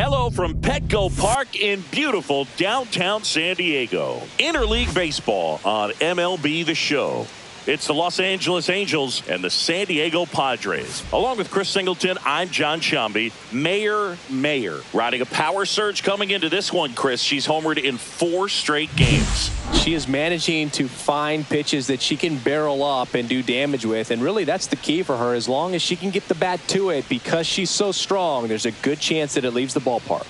Hello from Petco Park in beautiful downtown San Diego. Interleague baseball on MLB The Show. It's the Los Angeles Angels and the San Diego Padres. Along with Chris Singleton, I'm John Shambi. Mayor riding a power surge coming into this one, Chris. She's homered in 4 straight games. She is managing to find pitches that she can barrel up and do damage with, and really that's the key for her. As long as she can get the bat to it, because she's so strong, there's a good chance that it leaves the ballpark.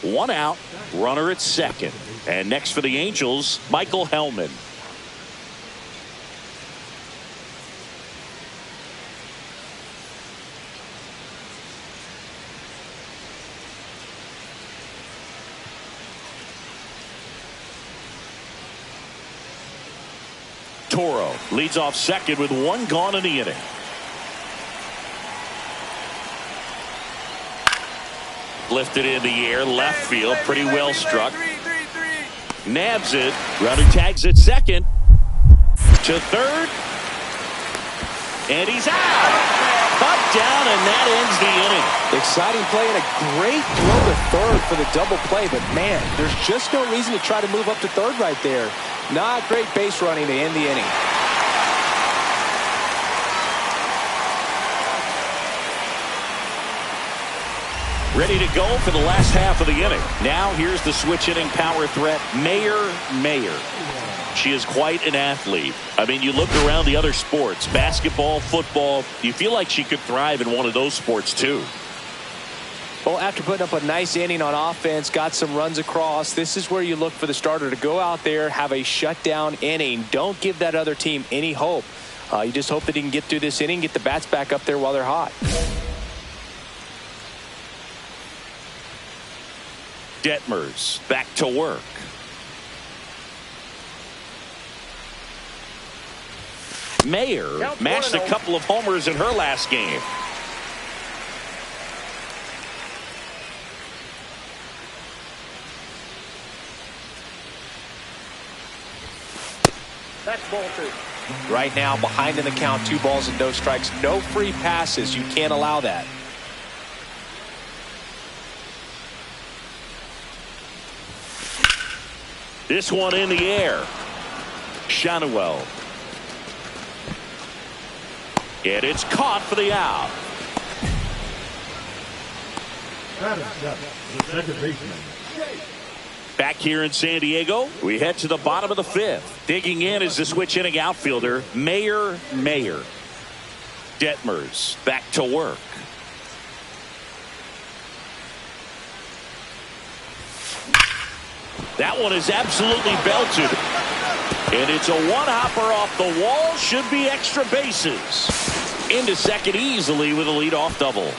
1 out, runner at second. And next for the Angels, Michael Hellman. Toro leads off second with 1 gone in the inning. Lifted in the air, left field, pretty well struck. Nabs it. Runner tags at second. To third. And he's out. Cut down, and that ends the inning. Exciting play and a great throw to third for the double play, but man, there's just no reason to try to move up to third right there. Not great base running to end the inning. Ready to go for the last half of the inning. Now here's the switch hitting power threat, Mayor. She is quite an athlete. I mean, you look around the other sports, basketball, football, you feel like she could thrive in one of those sports too. Well, after putting up a nice inning on offense, got some runs across, this is where you look for the starter to go out there, have a shutdown inning. Don't give that other team any hope. You just hope that he can get through this inning, get the bats back up there while they're hot. Detmers back to work. Mayor mashed a couple of homers in her last game. That's ball 2. Right now, behind in the count, 2 balls and no strikes. No free passes. You can't allow that. This one in the air. Shanuel. And it's caught for the out. The second baseman. Back here in San Diego, we head to the bottom of the 5th. Digging in is the switch hitting outfielder, Mayor. Detmers back to work. That one is absolutely belted. And it's a one-hopper off the wall. Should be extra bases. Into second easily with a leadoff double.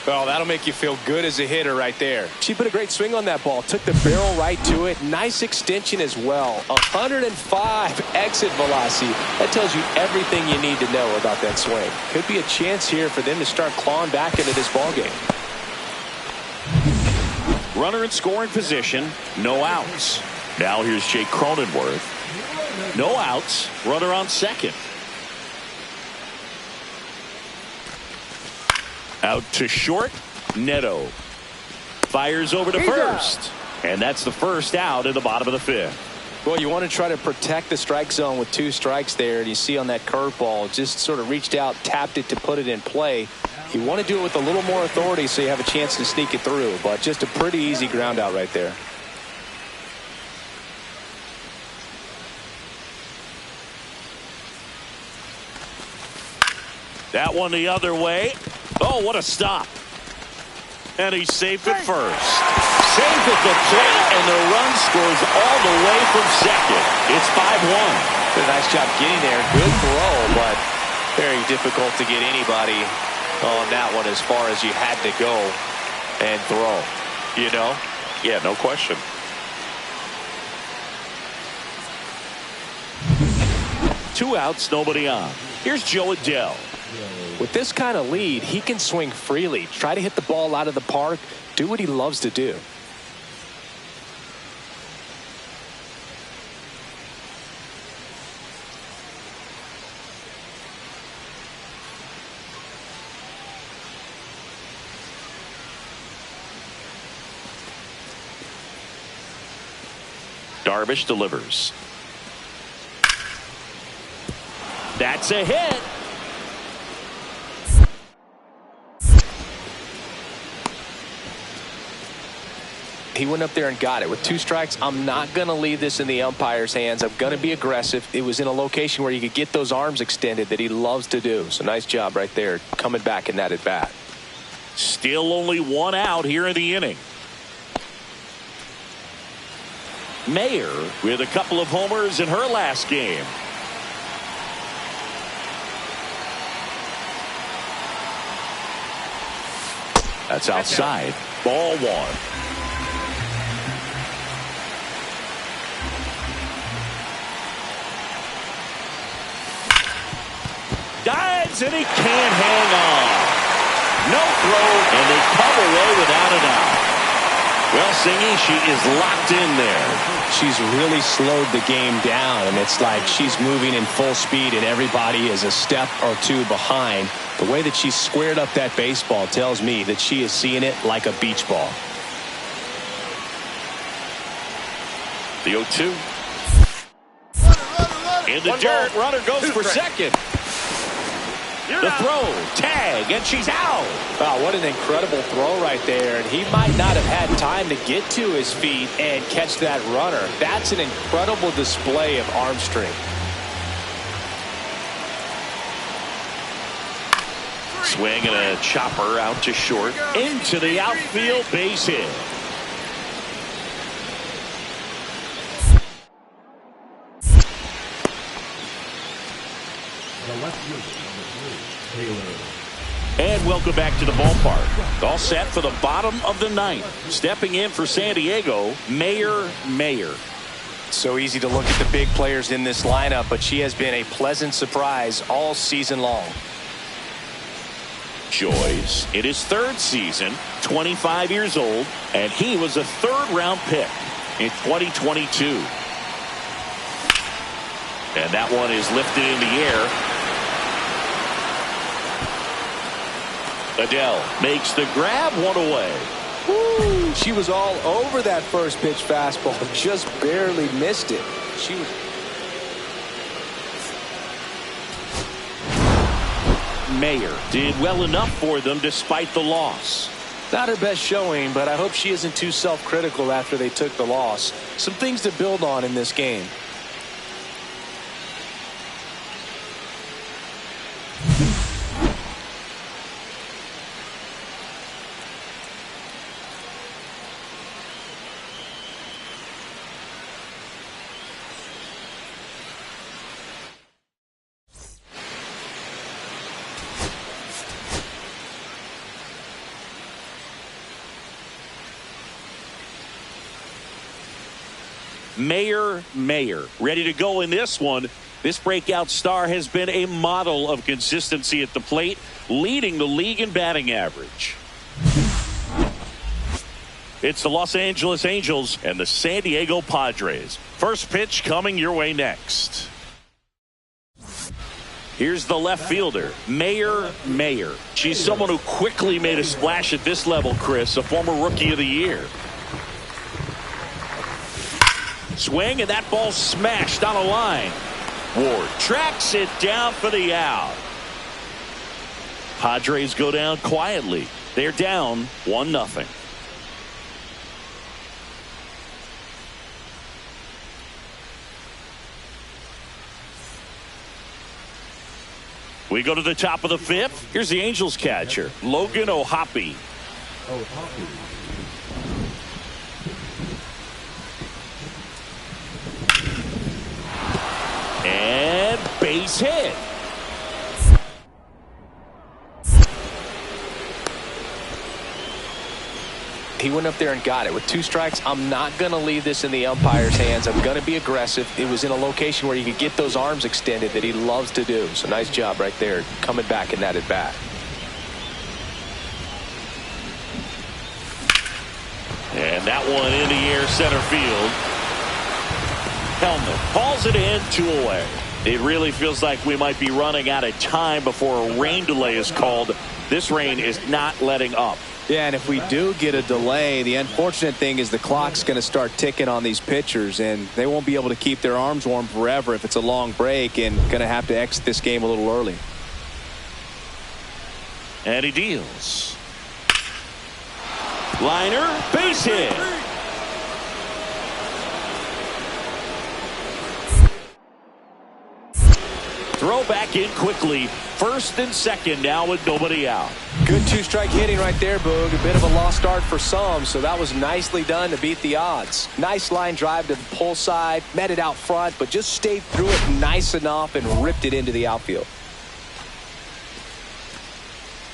Well, that'll make you feel good as a hitter right there. She put a great swing on that ball. Took the barrel right to it. Nice extension as well. 105 exit velocity. That tells you everything you need to know about that swing. Could be a chance here for them to start clawing back into this ball game. Runner in scoring position. No outs. Now here's Jake Cronenworth. No outs. Runner on second. Out to short. Neto fires over to first. And that's the first out in the bottom of the 5th. Well, you want to try to protect the strike zone with 2 strikes there. And you see on that curveball, just sort of reached out, tapped it to put it in play. You want to do it with a little more authority so you have a chance to sneak it through. But just a pretty easy ground out right there. That one the other way. Oh, what a stop. And he's safe at first. Safe at the plate, and the run scores all the way from second. It's 5-1. Did a nice job getting there. Good throw, but very difficult to get anybody on that one as far as you had to go and throw. You know? Yeah, no question. Two outs, nobody on. Here's Joe Adele. With this kind of lead, he can swing freely, try to hit the ball out of the park, do what he loves to do. Darvish delivers. That's a hit. He went up there and got it. With 2 strikes, I'm not going to leave this in the umpire's hands. I'm going to be aggressive. It was in a location where you could get those arms extended that he loves to do. So nice job right there, coming back in that at bat. Still only 1 out here in the inning. Mayer with a couple of homers in her last game. That's outside. Ball 1. Dives and he can't hang on. No throw, and they come away without an out. Well, Singy, she is locked in there. She's really slowed the game down, and it's like she's moving in full speed, and everybody is a step or 2 behind. The way that she squared up that baseball tells me that she is seeing it like a beach ball. The 0-2. In the dirt, runner goes for second. The throw, tag, and she's out. Wow, what an incredible throw right there. And he might not have had time to get to his feet and catch that runner. That's an incredible display of arm strength. Swing and a chopper out to short. Into the outfield, base hit. And welcome back to the ballpark. All set for the bottom of the 9th. Stepping in for San Diego, Mayer. So easy to look at the big players in this lineup, but she has been a pleasant surprise all season long. Joyce in his 3rd season, 25 years old, and he was a 3rd-round pick in 2022. And that one is lifted in the air. Adele makes the grab, 1 away. Woo, she was all over that first pitch fastball, just barely missed it. She was. Mayer did well enough for them despite the loss. Not her best showing, but I hope she isn't too self-critical after they took the loss. Some things to build on in this game. Mayer ready to go in this one. This breakout star has been a model of consistency at the plate, leading the league in batting average. It's the Los Angeles Angels and the San Diego Padres. First pitch coming your way next. Here's the left fielder, Mayer. She's someone who quickly made a splash at this level, Chris, a former Rookie of the Year. Swing, and that ball smashed on a line. Ward tracks it down for the out. Padres go down quietly. They're down 1-0. We go to the top of the 5th. Here's the Angels catcher, Logan O'Hoppe. And base hit. He went up there and got it. With 2 strikes, I'm not going to leave this in the umpire's hands. I'm going to be aggressive. It was in a location where you could get those arms extended that he loves to do. So nice job right there, coming back in that at bat. And that one in the air, center field. Hellman hauls it in, 2 away. It really feels like we might be running out of time before a rain delay is called. This rain is not letting up. Yeah, and if we do get a delay, the unfortunate thing is the clock's going to start ticking on these pitchers, and they won't be able to keep their arms warm forever if it's a long break, and going to have to exit this game a little early. And he deals. Liner, base hit. Throw back in quickly. First and second now with nobody out. Good two-strike hitting right there, Boog. A bit of a lost start for some, so that was nicely done to beat the odds. Nice line drive to the pull side, met it out front, but just stayed through it nice enough and ripped it into the outfield.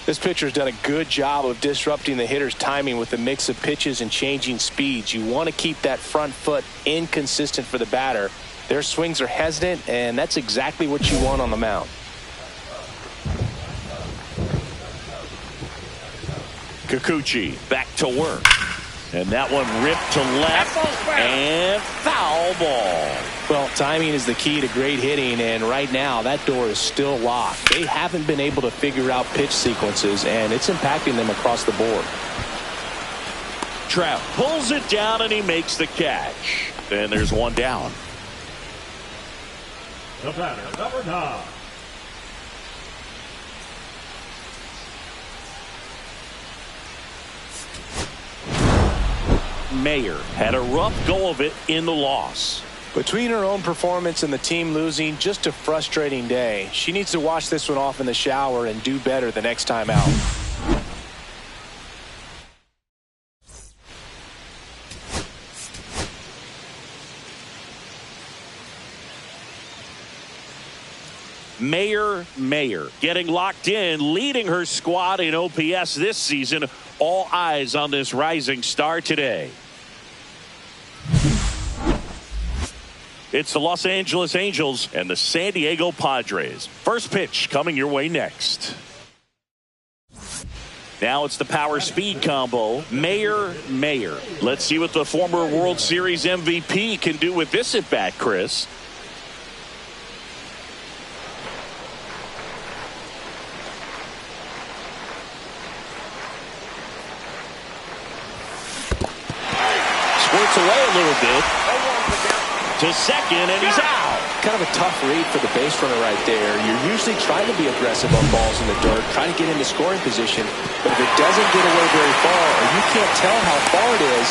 This pitcher's done a good job of disrupting the hitter's timing with the mix of pitches and changing speeds. You want to keep that front foot inconsistent for the batter. Their swings are hesitant, and that's exactly what you want on the mound. Kikuchi back to work. And that one ripped to left and foul ball. Well, timing is the key to great hitting, and right now that door is still locked. They haven't been able to figure out pitch sequences, and it's impacting them across the board. Trout pulls it down, and he makes the catch. And there's one down. The batter, number 9. Mayer had a rough go of it in the loss. Between her own performance and the team losing, just a frustrating day. She needs to wash this one off in the shower and do better the next time out. Mayer getting locked in, leading her squad in OPS this season. All eyes on this rising star today. It's the Los Angeles Angels and the San Diego Padres. First pitch coming your way next. Now it's the power speed combo. Mayer. Let's see what the former World Series MVP can do with this at bat, Chris. Squirts away a little bit to second, and he's out. Kind of a tough read for the base runner right there. You're usually trying to be aggressive on balls in the dirt, trying to get into scoring position, but if it doesn't get away very far, or you can't tell how far it is,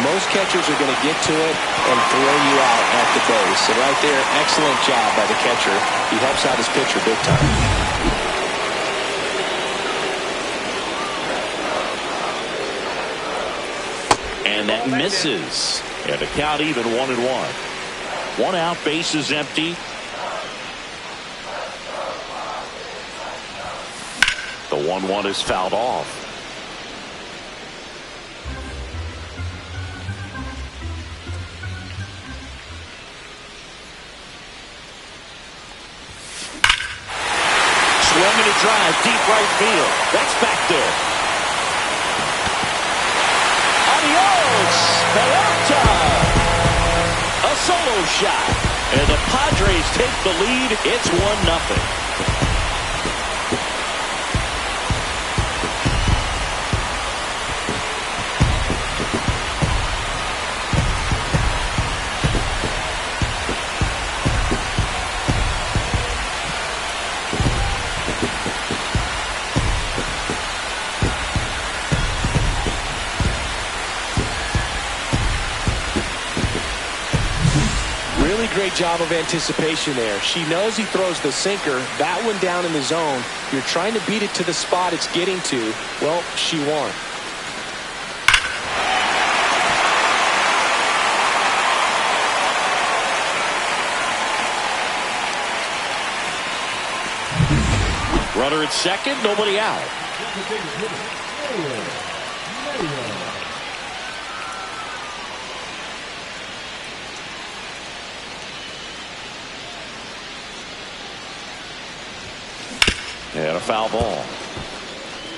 most catchers are going to get to it and throw you out at the base. And right there, excellent job by the catcher. He helps out his pitcher big time. And that misses. And the count even 1-1. 1 out, base is empty. The 1-1 is fouled off. Swinging a drive, deep right field. That's back there. A solo shot, and the Padres take the lead. It's 1-0. Really great job of anticipation there. She knows he throws the sinker. That one down in the zone. You're trying to beat it to the spot it's getting to. Well, she won. Runner at second, nobody out. And a foul ball.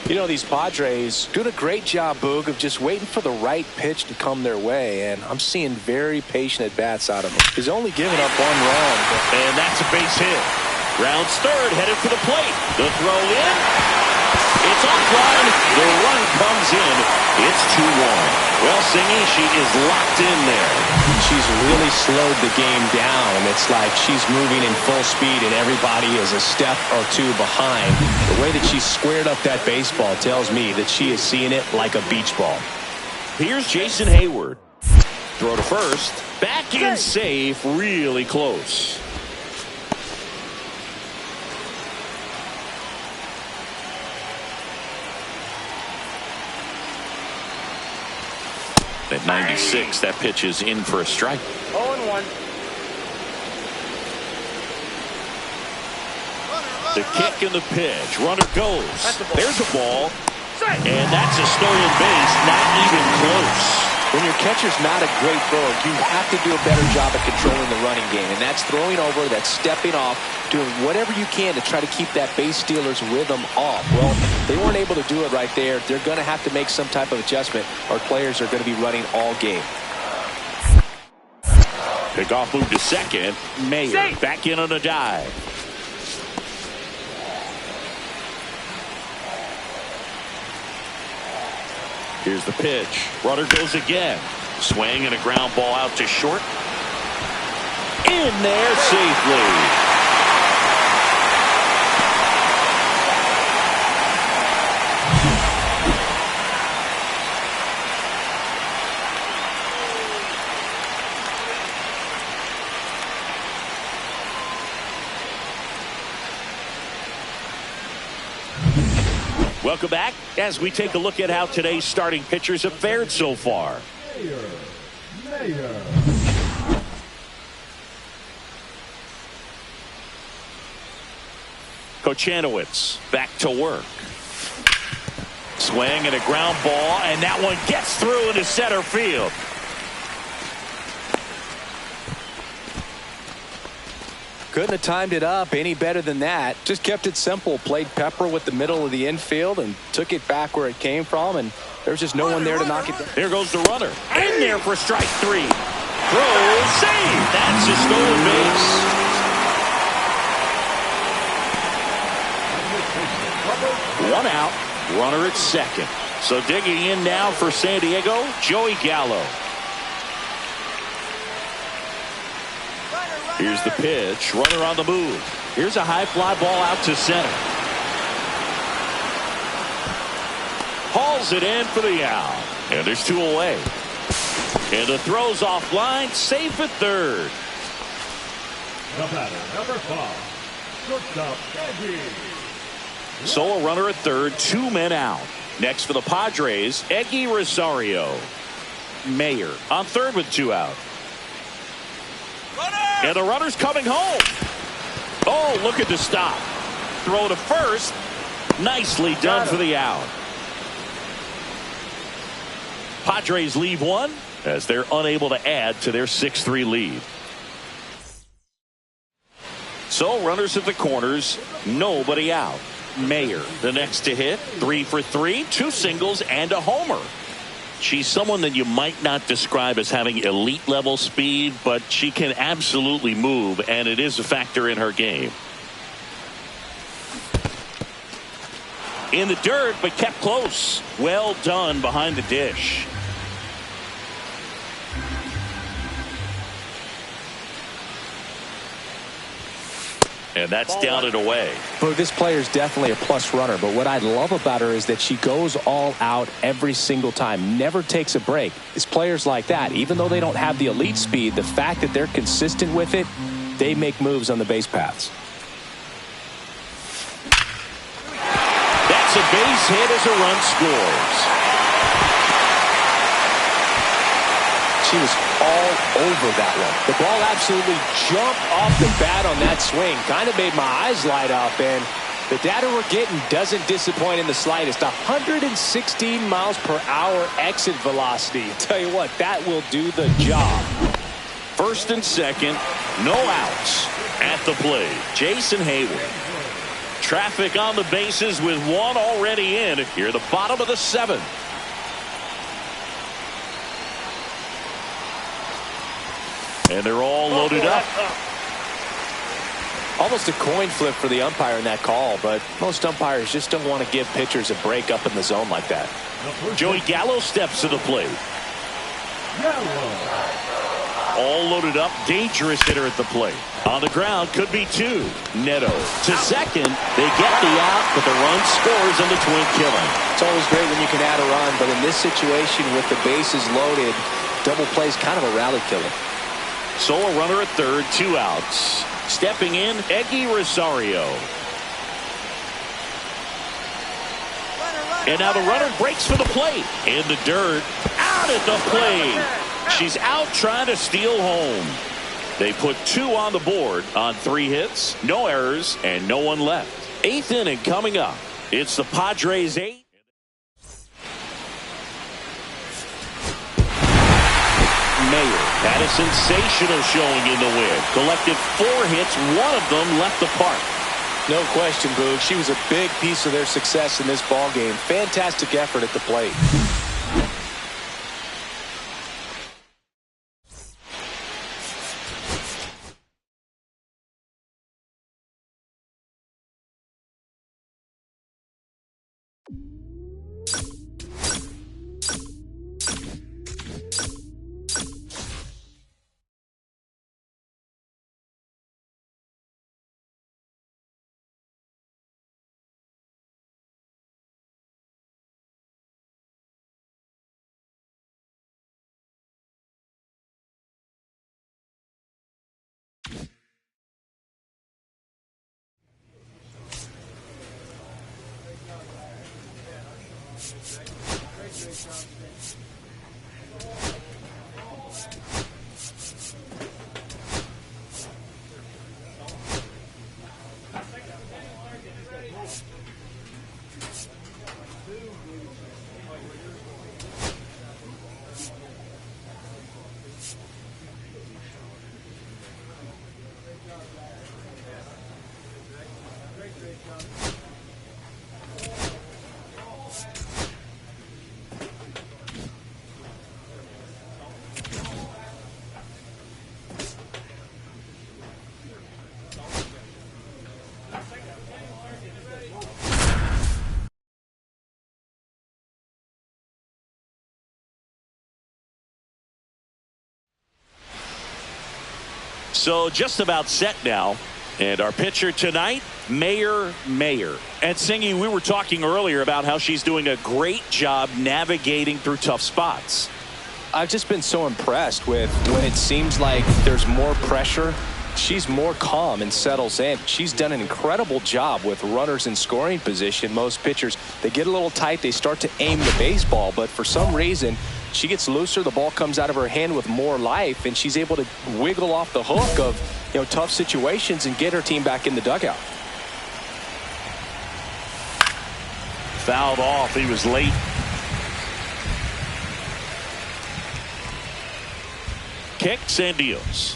You know, these Padres doing a great job, Boog, of just waiting for the right pitch to come their way, and I'm seeing very patient at-bats out of him. He's only given up 1 run. And that's a base hit. Rounds third, headed for the plate. The throw in. It's offline. The run comes in. It's 2-1. Well, Singy, she is locked in there. She's really slowed the game down. It's like she's moving in full speed and everybody is a step or two behind. The way that she squared up that baseball tells me that she is seeing it like a beach ball. Here's Jason Hayward. Throw to first. Back in safe. Really close. At 96, that pitch is in for a strike. 0-1. The kick and the pitch. Runner goes. There's a ball. And that's a stolen base. Not even close. When your catcher's not a great thrower, you have to do a better job at controlling the running game. And that's throwing over, that's stepping off, doing whatever you can to try to keep that base stealer's rhythm off. Well, they weren't able to do it right there. They're going to have to make some type of adjustment, or players are going to be running all game. Pickoff move to second. Mayer back in on a dive. Here's the pitch. Runner goes again. Swing and a ground ball out to short. In there safely. Welcome back as we take a look at how today's starting pitchers have fared so far. Mayer. Kochanowicz back to work. Swing and a ground ball, and that one gets through into center field. Couldn't have timed it up any better than that. Just kept it simple. Played pepper with the middle of the infield and took it back where it came from, and there's just no one there to knock it down. There goes the runner. In there for strike three. Throw, save. That's a stolen base. One out. Runner at second. So digging in now for San Diego, Joey Gallo. Here's the pitch. Runner on the move. Here's a high fly ball out to center. Hauls it in for the out. And there's two away. And the throw's offline. Safe at third. The batter, number 5. Shortstop, Eggy. So a runner at third. 2 men out. Next for the Padres, Eggy Rosario. Mayer on third with 2 out. And the runner's coming home. Oh, look at the stop. Throw to first. Nicely done for the out. Padres leave one as they're unable to add to their 6-3 lead. So runners at the corners, nobody out. Mayer, the next to hit, 3 for 3, 2 singles and a homer. She's someone that you might not describe as having elite level speed, but she can absolutely move, and it is a factor in her game. In the dirt, but kept close. Well done behind the dish. And that's down and away. Well, this player's definitely a plus runner, but what I love about her is that she goes all out every single time, never takes a break. It's players like that, even though they don't have the elite speed, the fact that they're consistent with it, they make moves on the base paths. That's a base hit as a run scores. She was all over that one. The ball absolutely jumped off the bat on that swing. Kind of made my eyes light up, and the data we're getting doesn't disappoint in the slightest. 116 miles per hour exit velocity. Tell you what, that will do the job. First and second, no outs at the plate. Jason Hayward. Traffic on the bases with one already in. Here, the bottom of the 7th. And they're all loaded up. Almost a coin flip for the umpire in that call, but most umpires just don't want to give pitchers a break up in the zone like that. Joey Gallo steps to the plate. All loaded up, dangerous hitter at the plate. On the ground, could be two. Neto to second. They get the out, but the run scores on the twin killing. It's always great when you can add a run, but in this situation with the bases loaded, double play is kind of a rally killer. So a runner at third, 2 outs. Stepping in, Eggy Rosario. And now the runner breaks for the plate. In the dirt, out at the plate. She's out trying to steal home. They put 2 on the board on 3 hits, no errors, and no one left. 8th inning coming up. It's the Padres 8. Mayer had a sensational showing in the win. Collected 4 hits, 1 of them left the park. No question, Boog. She was a big piece of their success in this ball game. Fantastic effort at the plate. So just about set now. And our pitcher tonight, Mayer. And Singy, we were talking earlier about how she's doing a great job navigating through tough spots. I've just been so impressed with when it seems like there's more pressure. She's more calm and settles in. She's done an incredible job with runners in scoring position. Most pitchers, they get a little tight. They start to aim the baseball. But for some reason, she gets looser. The ball comes out of her hand with more life. And she's able to wiggle off the hook of tough situations and get her team back in the dugout. Fouled off. He was late. Kicks and deals.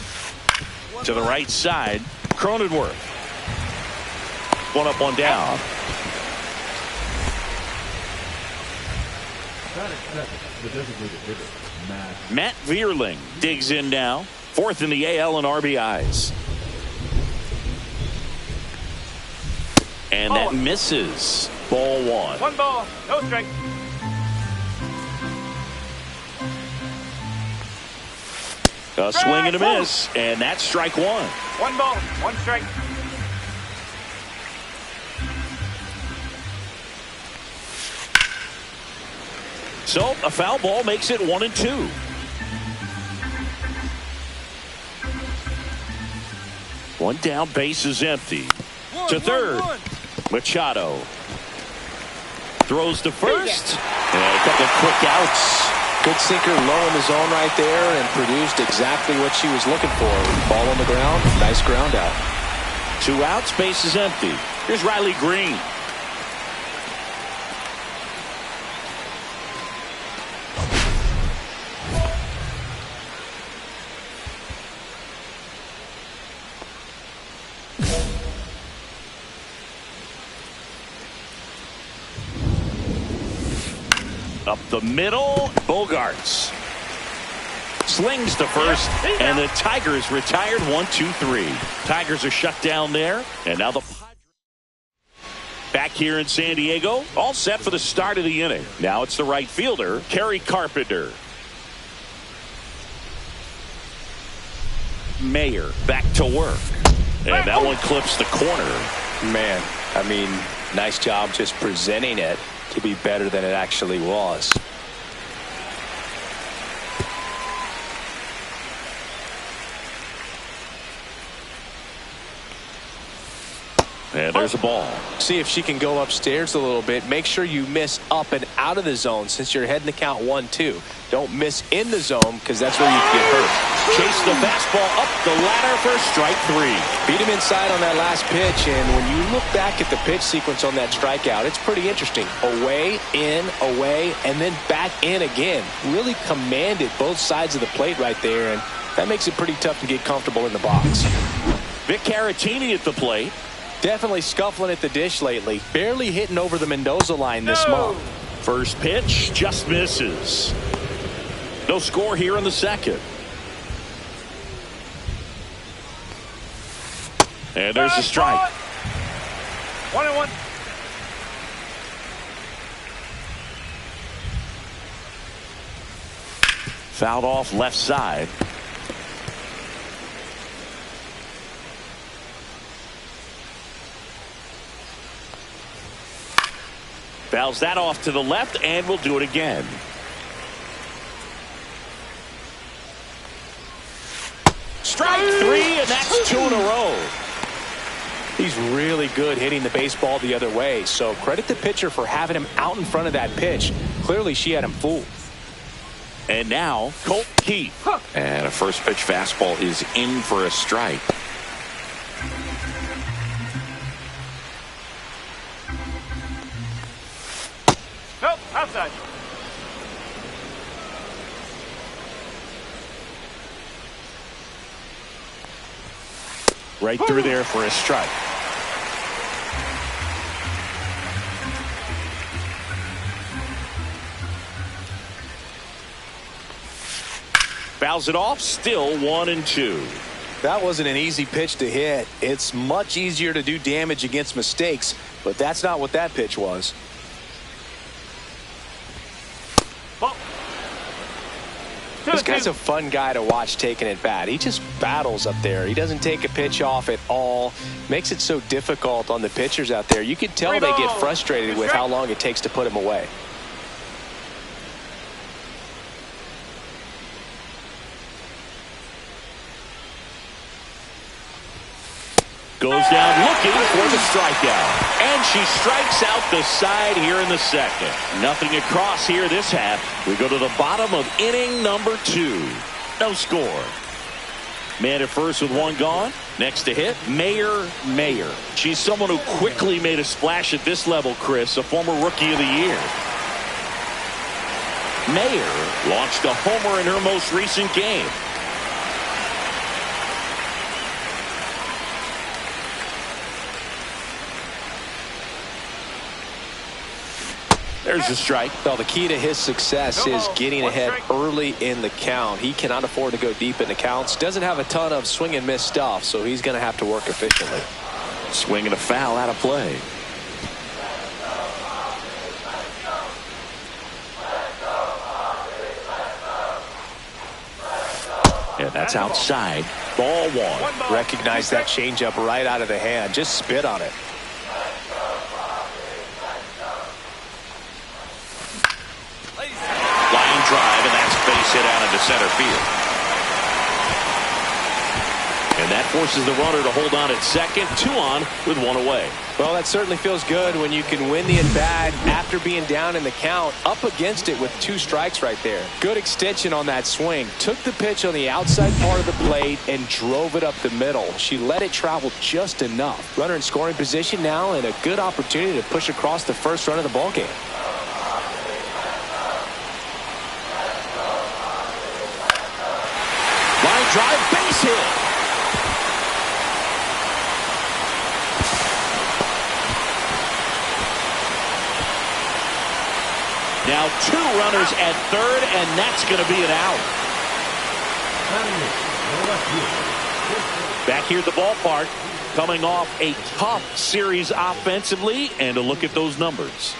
To the right side, Cronenworth. 1 up, 1 down. Matt Vierling digs in now. 4th in the AL in RBIs. And that misses. Ball 1. 1 ball, no strike. A swing and a miss, and that's strike 1. 1 ball, 1 strike. So a foul ball makes it 1 and 2. One down, base is empty. To third, Machado throws to first, and a couple of quick outs. Good sinker low in the zone right there and produced exactly what she was looking for. Ball on the ground, nice ground out. 2 outs, base is empty. Here's Riley Green. Up the middle, Bogarts. Slings to first, and the Tigers retired 1-2-3. Tigers are shut down there, and now the Padres back here in San Diego, all set for the start of the inning. Now it's the right fielder, Kerry Carpenter. Mayer back to work, and that one clips the corner. Man, I mean, nice job just presenting it to be better than it actually was. And there's a ball. See if she can go upstairs a little bit. Make sure you miss up and out of the zone since you're heading to count 1-2. Don't miss in the zone because that's where you can get hurt. Chase the fastball up the ladder for strike 3. Beat him inside on that last pitch, and when you look back at the pitch sequence on that strikeout, it's pretty interesting. Away, in, away, and then back in again. Really commanded both sides of the plate right there, and that makes it pretty tough to get comfortable in the box. Vic Caratini at the plate. Definitely scuffling at the dish lately. Barely hitting over the Mendoza line this month. First pitch just misses. No score here in the second. And there's a strike. 1-1. Fouled off left side. Fouls that off to the left, and we'll do it again. Strike 3, and that's 2 in a row. He's really good hitting the baseball the other way, so credit the pitcher for having him out in front of that pitch. Clearly, she had him fooled. And now, Colt Keith. And a first pitch fastball is in for a strike. Nope, outside. Right through there for a strike. Fouls it off, still 1-2. That wasn't an easy pitch to hit. It's much easier to do damage against mistakes, but that's not what that pitch was. This guy's a fun guy to watch taking it bat. He just battles up there. He doesn't take a pitch off at all. Makes it so difficult on the pitchers out there. You can tell they get frustrated with how long it takes to put him away. Goes down looking for the strikeout. And she strikes out the side here in the second. Nothing across here this half. We go to the bottom of inning number 2. No score. Man at first with one gone. Next to hit, Mayer. She's someone who quickly made a splash at this level, Chris, a former Rookie of the Year. Mayer launched a homer in her most recent game. There's a strike. Well, the key to his success is getting ahead early in the count. He cannot afford to go deep in the counts. Doesn't have a ton of swing and miss stuff, so he's going to have to work efficiently. Swing and a foul out of play. And that's outside. Ball 1. Recognize that changeup right out of the hand. Just spit on it. Drive, and that's base hit out into center field. And that forces the runner to hold on at second. 2 on with 1 away. Well, that certainly feels good when you can win the at-bat after being down in the count, up against it with 2 strikes right there. Good extension on that swing. Took the pitch on the outside part of the plate and drove it up the middle. She let it travel just enough. Runner in scoring position now, and a good opportunity to push across the first run of the ballgame. Drive, base hit. Now 2 runners at third, and that's going to be an out. Back here at the ballpark, coming off a tough series offensively, and a look at those numbers.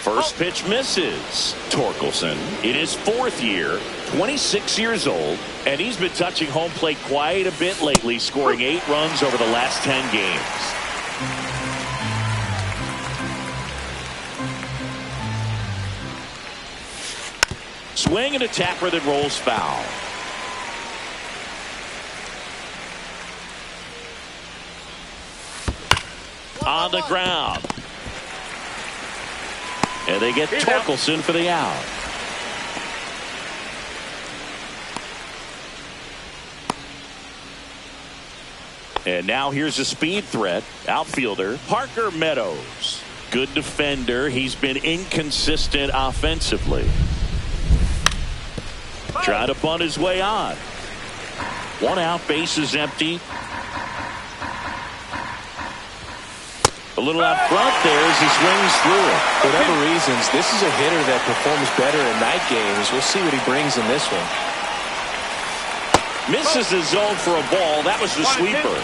First pitch misses. Torkelson in his 4th year, 26 years old, and he's been touching home plate quite a bit lately, scoring 8 runs over the last 10 games. Swing and a tapper that rolls foul. On the ground. And they get Torkelson for the out. And now here's a speed threat. Outfielder Parker Meadows. Good defender. He's been inconsistent offensively. Trying to bunt his way on. 1 out, bases empty. A little out front there as he swings through it. For whatever reasons, this is a hitter that performs better in night games. We'll see what he brings in this one. Misses the zone for a ball. That was the sweeper.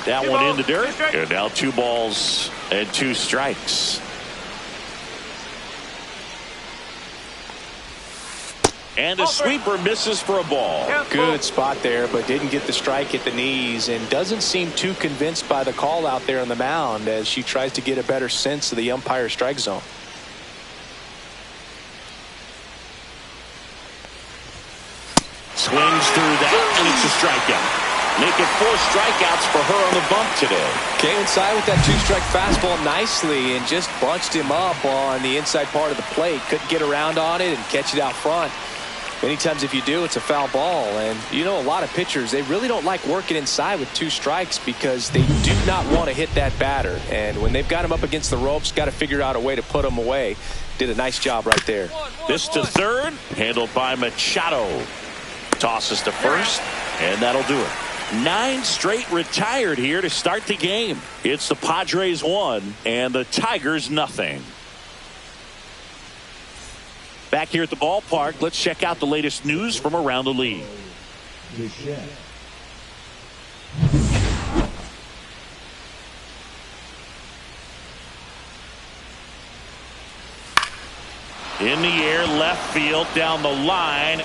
That one in the dirt. And now 2 balls and 2 strikes. And a sweeper misses for a ball. Good spot there, but didn't get the strike at the knees, and doesn't seem too convinced by the call out there on the mound as she tries to get a better sense of the umpire's strike zone. Swings through that, and it's a strikeout. Making 4 strikeouts for her on the bump today. Came inside with that 2-strike fastball nicely and just bunched him up on the inside part of the plate. Couldn't get around on it and catch it out front. Many times if you do, it's a foul ball. And you know, a lot of pitchers, they really don't like working inside with 2 strikes because they do not want to hit that batter. And when they've got him up against the ropes, got to figure out a way to put him away. Did a nice job right there. This to third, handled by Machado. Tosses to first, and that'll do it. 9 straight retired here to start the game. It's the Padres 1 and the Tigers nothing. Back here at the ballpark, let's check out the latest news from around the league. In the air, left field, down the line.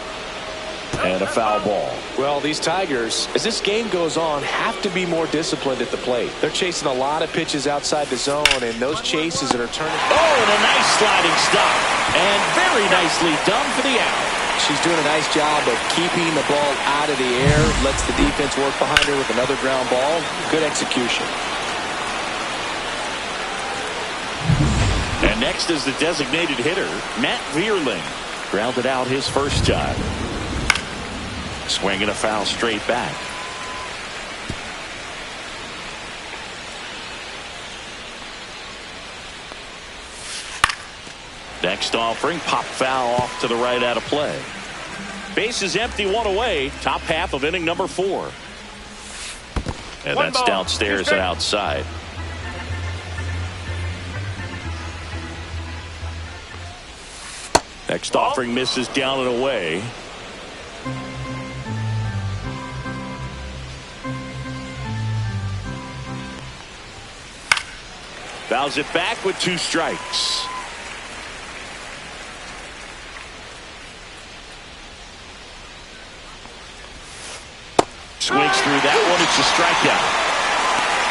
And a foul ball. Well, these Tigers, as this game goes on, have to be more disciplined at the plate. They're chasing a lot of pitches outside the zone, and those chases that are turning. Oh, and a nice sliding stop. And very nicely done for the out. She's doing a nice job of keeping the ball out of the air, lets the defense work behind her with another ground ball. Good execution. And next is the designated hitter, Matt Vierling. Grounded out his first time. Swinging a foul straight back. Next offering, pop foul off to the right out of play. Bases empty, 1 away. Top half of inning number 4. And that's downstairs and outside. Next offering misses down and away. Fouls it back with 2 strikes. Swings through that one. It's a strikeout.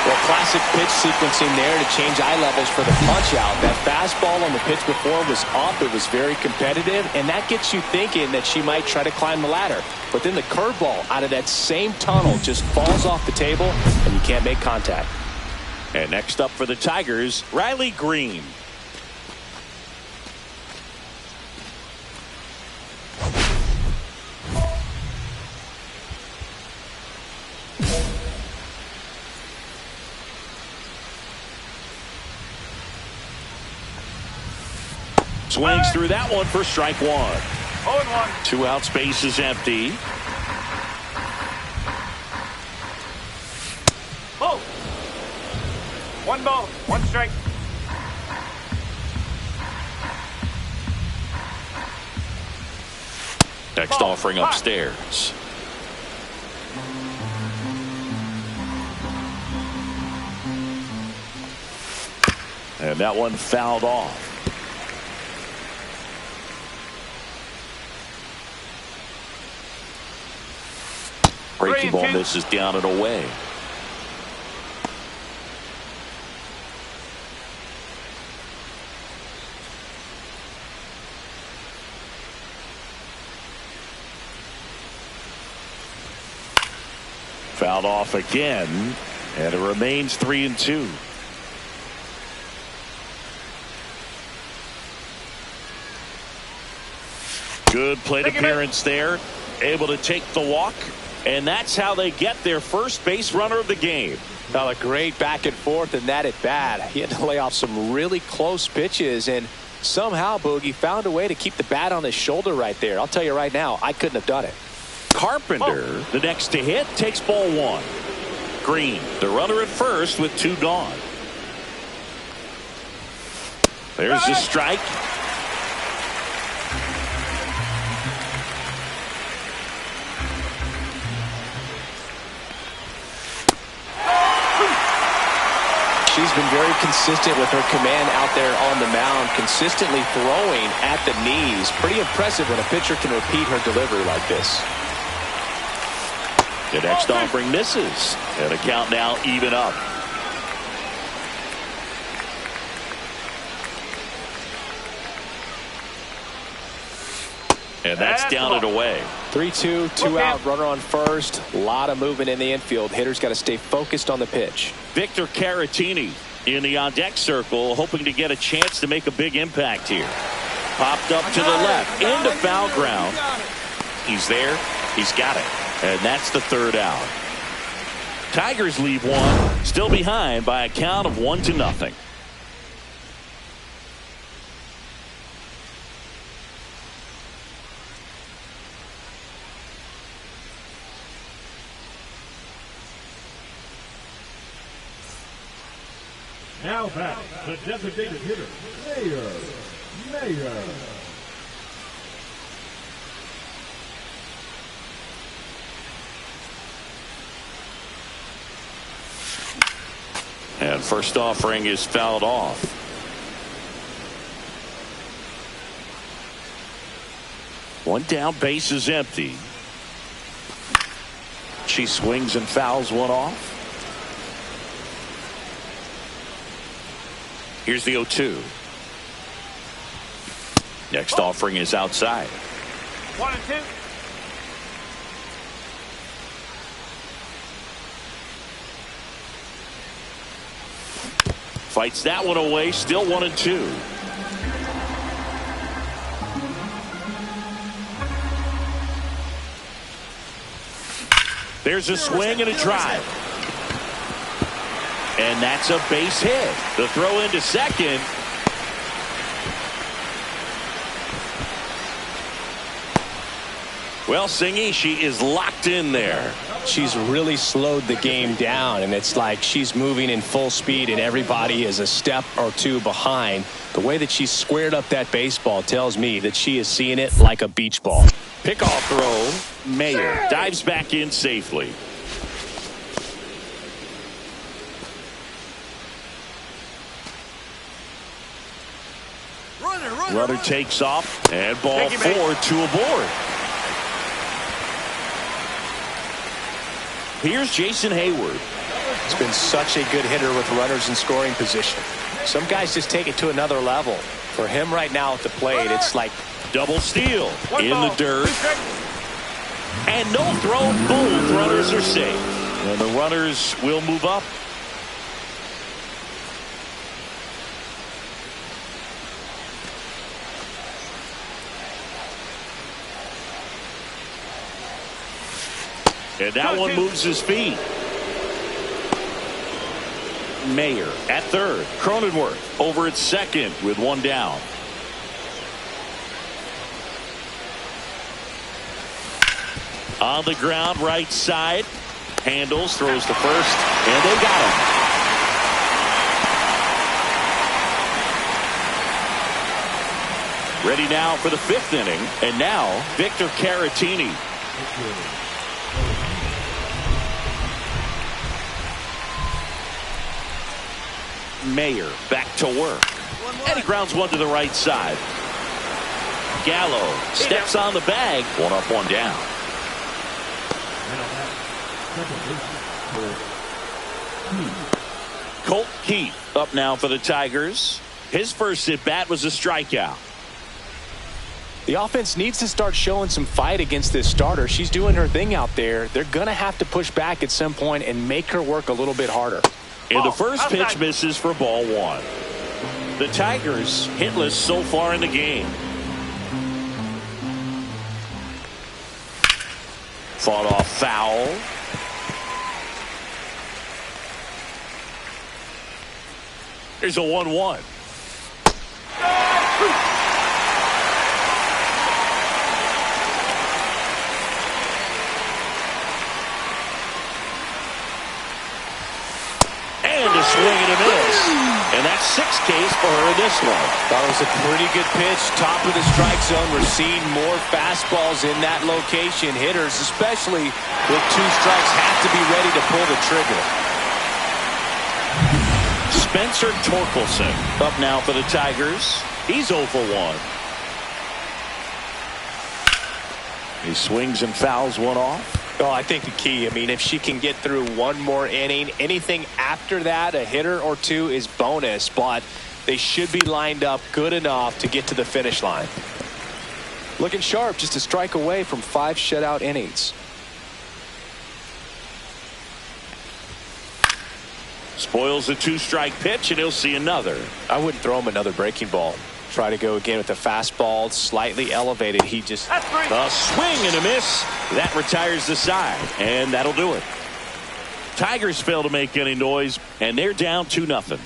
Well, classic pitch sequencing there to change eye levels for the punch out. That fastball on the pitch before was up. It was very competitive, and that gets you thinking that she might try to climb the ladder. But then the curveball out of that same tunnel just falls off the table, and you can't make contact. And next up for the Tigers, Riley Green. Swings through that one for strike one. 0-1. 2 outs, base is empty. Ball. 1 ball, 1 strike. Next offering upstairs. And that one fouled off. Breaking ball misses down and away. Fouled off again, and it remains 3-2. Good plate appearance there, able to take the walk, and that's how they get their first base runner of the game. Well, a great back and forth in that at bat. He had to lay off some really close pitches, and somehow Boogie found a way to keep the bat on his shoulder right there. I'll tell you right now, I couldn't have done it. Carpenter, the next to hit, takes ball one. Green, the runner at first with 2 gone. There's the strike. She's been very consistent with her command out there on the mound, consistently throwing at the knees. Pretty impressive when a pitcher can repeat her delivery like this. The next offering misses, and a count now even up. And that's down and away. 3-2, 2 out, runner on first. A lot of movement in the infield. Hitters got to stay focused on the pitch. Victor Caratini in the on-deck circle, hoping to get a chance to make a big impact here. Popped up to the left, into foul ground. He's there, he's got it, and that's the 3rd out. Tigers leave one, still behind by a count of 1-0. Now back, the designated hitter, Mayer. And first offering is fouled off. One down, base is empty. She swings and fouls one off. Here's the 0-2. Next offering is outside. 1-2. Fights that one away, still 1-2. There's a swing and a drive. And that's a base hit. The throw into second. Well, Singy, she is locked in there. She's really slowed the game down, and it's like she's moving in full speed and everybody is a step or 2 behind. The way that she squared up that baseball tells me that she is seeing it like a beach ball. Pickoff throw. Mayer dives back in safely. Runner takes off, and ball 4 to aboard. Here's Jason Hayward. He's been such a good hitter with runners in scoring position. Some guys just take it to another level. For him right now at the plate, it's like double steal in the dirt. And no throw. Both runners are safe. And the runners will move up. And that one moves his feet. Mayer at third. Cronenworth over at second with 1 down. On the ground, right side. Handles, throws to first, and they got him. Ready now for the 5th inning, and now Victor Caratini. Mayer back to work, and he grounds one to the right side. Gallo steps on the bag. 1 up, 1 down. Colt Keith up now for the Tigers. His first at bat was a strikeout. The offense needs to start showing some fight against this starter. She's doing her thing out there. They're going to have to push back at some point and make her work a little bit harder. And the first pitch misses for ball 1. The Tigers hitless so far in the game. Fought off foul. Here's a 1-1. And a swing and a miss. And that's 6 Ks for her in this one. That was a pretty good pitch. Top of the strike zone. We're seeing more fastballs in that location. Hitters, especially with 2 strikes, have to be ready to pull the trigger. Spencer Torkelson up now for the Tigers. He's 0 for 1. He swings and fouls one off. Oh, I think the key, I mean, if she can get through 1 more inning, anything after that, a hitter or 2 is bonus, but they should be lined up good enough to get to the finish line. Looking sharp, just a strike away from 5 shutout innings. Spoils the 2-strike pitch, and he'll see another. I wouldn't throw him another breaking ball. Try to go again with the fastball, slightly elevated. He just... A swing and a miss. That retires the side, and that'll do it. Tigers fail to make any noise, and they're down 2-0.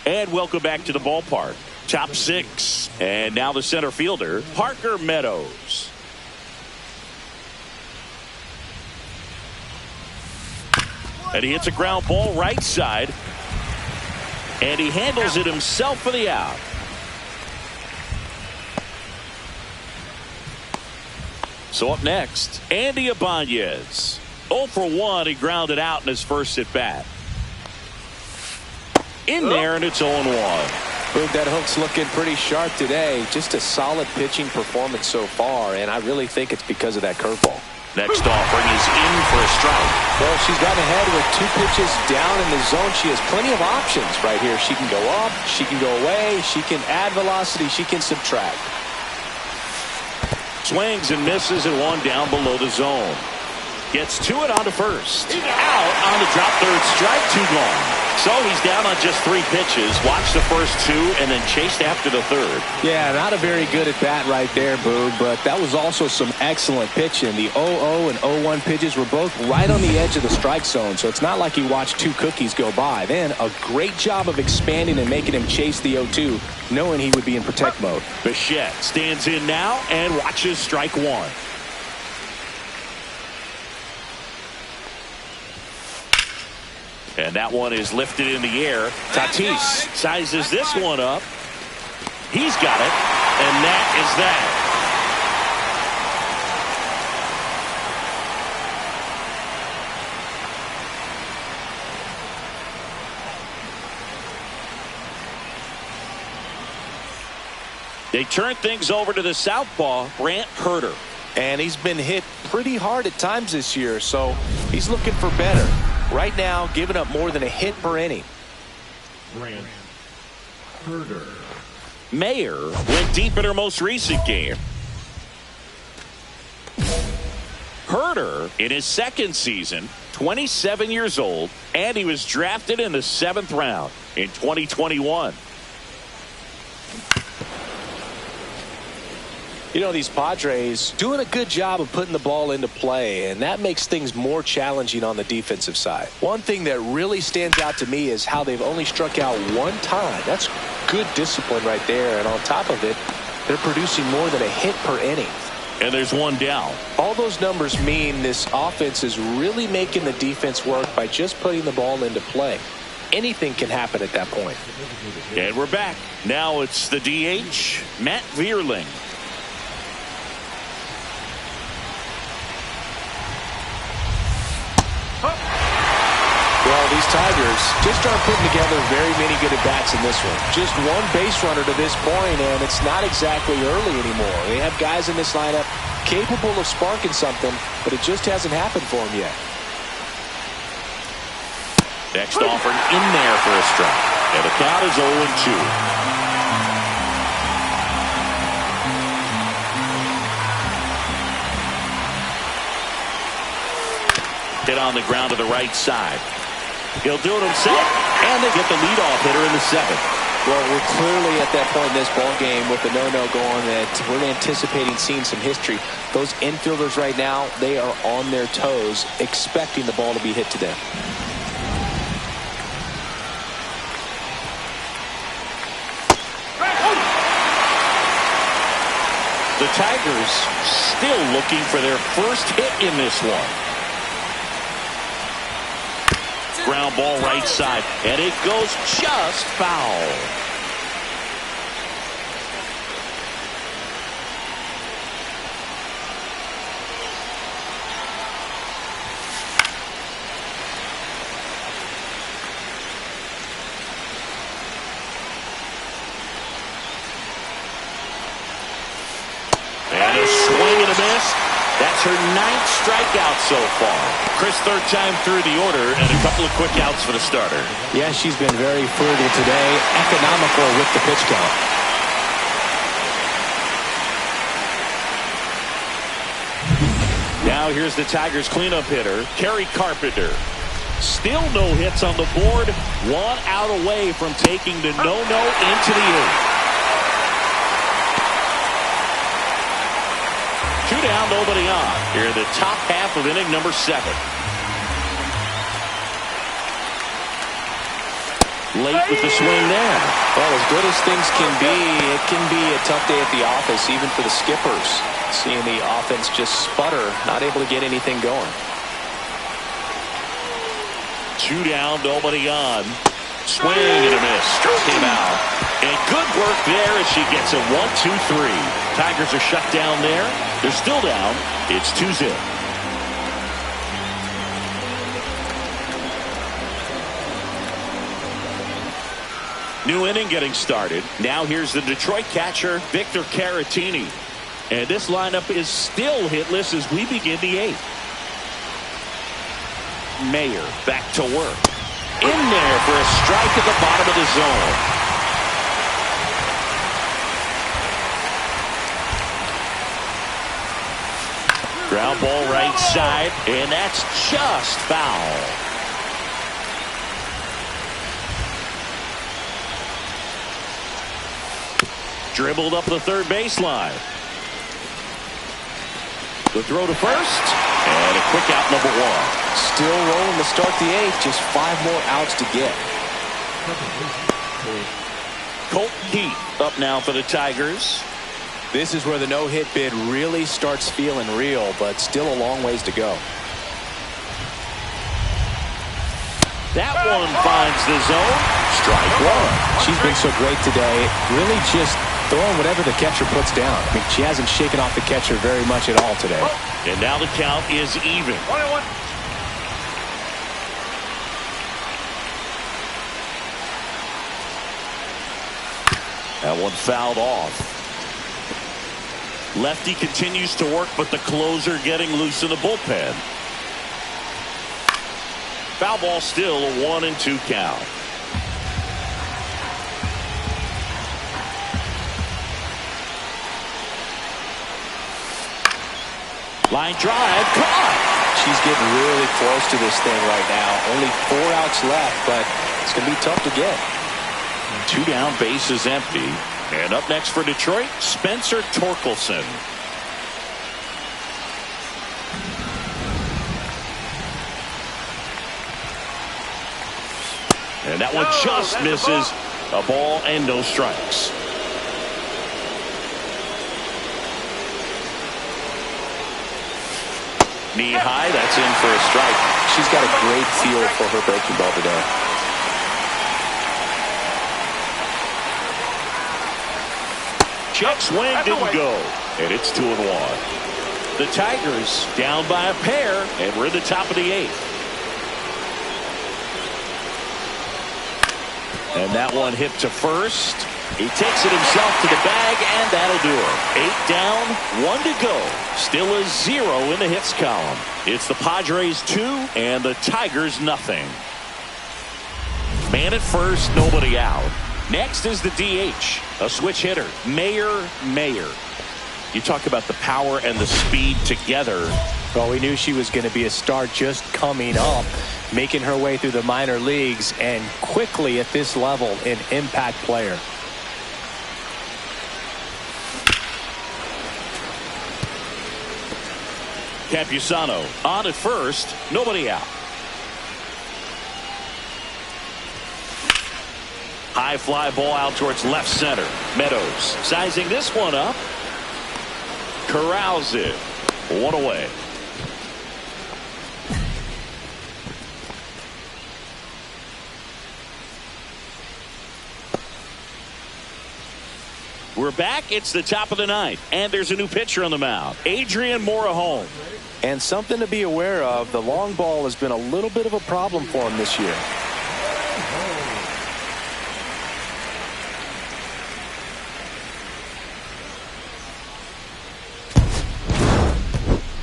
And welcome back to the ballpark. Top 6. And now the center fielder, Parker Meadows. And he hits a ground ball right side. And he handles it himself for the out. So up next, Andy Ibanez. 0 for 1. He grounded out in his first at bat. In there, and it's 0-1. Boom, that hook's looking pretty sharp today. Just a solid pitching performance so far, and I really think it's because of that curveball. Next offering is in for a strike. Well, she's gotten ahead with 2 pitches down in the zone. She has plenty of options right here. She can go up, she can go away, she can add velocity, she can subtract. Swings and misses and 1 down below the zone. Gets to it onto first. Out on the drop, 3rd strike, 2 gone. So he's down on just 3 pitches. Watch the first 2 and then chased after the 3rd. Yeah, not a very good at bat right there, Boog, but that was also some excellent pitching. The 0-0 and 0-1 pitches were both right on the edge of the strike zone, so it's not like he watched 2 cookies go by. Then a great job of expanding and making him chase the 0-2, knowing he would be in protect mode. Bichette stands in now and watches strike 1. And that one is lifted in the air. Tatis sizes this one up. He's got it. And that is that. They turn things over to the southpaw, Brant Herter. And he's been hit pretty hard at times this year, so he's looking for better. Right now, giving up more than a hit per inning. Brant Herter. Mayer went deep in her most recent game. Herter, in his 2nd season, 27 years old, and he was drafted in the 7th round in 2021. You know, these Padres doing a good job of putting the ball into play, and that makes things more challenging on the defensive side. One thing that really stands out to me is how they've only struck out 1 time. That's good discipline right there, and on top of it, they're producing more than a hit per inning. And there's one down. All those numbers mean this offense is really making the defense work by just putting the ball into play. Anything can happen at that point. And we're back. Now it's the DH, Matt Vierling. Well, these Tigers just aren't putting together very many good at-bats in this one. Just one base runner to this point, and it's not exactly early anymore. They have guys in this lineup capable of sparking something, but it just hasn't happened for them yet. Next offering in there for a strike. And the count is 0-2. Hit on the ground to the right side. He'll do it himself, and they get the leadoff hitter in the seventh. Well, we're clearly at that point in this ball game with the no-no going that we're anticipating seeing some history. Those infielders right now, they are on their toes, expecting the ball to be hit to them. The Tigers still looking for their first hit in this one. Ground ball right side, and it goes just foul. And a swing and a miss. That's her 9th strikeout so far. Chris, third time through the order, and a couple of quick outs for the starter. Yeah, she's been very frugal today, economical with the pitch count. Now here's the Tigers cleanup hitter, Kerry Carpenter. Still no hits on the board. 1 out away from taking the no-no into the 8th. 2 down, nobody on. Here in the top half of inning number 7. Late with the swing there. Well, as good as things can be, it can be a tough day at the office, even for the skippers. Seeing the offense just sputter, not able to get anything going. 2 down, nobody on. Swing and a miss. Struck him out. And good work there as she gets a 1-2-3. Tigers are shut down there. They're still down. It's 2-0. New inning getting started. Now here's the Detroit catcher, Victor Caratini. And this lineup is still hitless as we begin the 8th. Mayer back to work. In there for a strike at the bottom of the zone. Ground ball right side, and that's just foul. Dribbled up the third baseline. The throw to first, and a quick out number 1. Still rolling to start the 8th, just 5 more outs to get. Colton Heath up now for the Tigers. This is where the no-hit bid really starts feeling real, but still a long ways to go. That one finds the zone. Strike 1. She's been so great today, really just throwing whatever the catcher puts down. I mean, she hasn't shaken off the catcher very much at all today. And now the count is even. 1-1. That one fouled off. Lefty continues to work, but the closer getting loose in the bullpen. Foul ball still, a 1-2 count. Line drive, caught. She's getting really close to this thing right now. Only 4 outs left, but it's going to be tough to get. 2 down, base is empty. And up next for Detroit, Spencer Torkelson. And that one just misses. A ball and no strikes. Knee high, that's in for a strike. She's got a great feel for her breaking ball today. Check swing didn't go, and it's 2-1. The Tigers down by a pair, and we're at the top of the 8th. And that one hit to first. He takes it himself to the bag, and that'll do it. 8 down, 1 to go. Still a 0 in the hits column. It's the Padres 2 and the Tigers nothing. Man at first, nobody out. Next is the DH, a switch hitter, Mayer. You talk about the power and the speed together. Well, we knew she was going to be a star just coming up, making her way through the minor leagues, and quickly at this level, an impact player. Campusano on at first, nobody out. High fly ball out towards left center. Meadows sizing this one up. Corrals it. 1 away. We're back. It's the top of the 9th, and there's a new pitcher on the mound, Adrian Morejon. And something to be aware of, the long ball has been a little bit of a problem for him this year.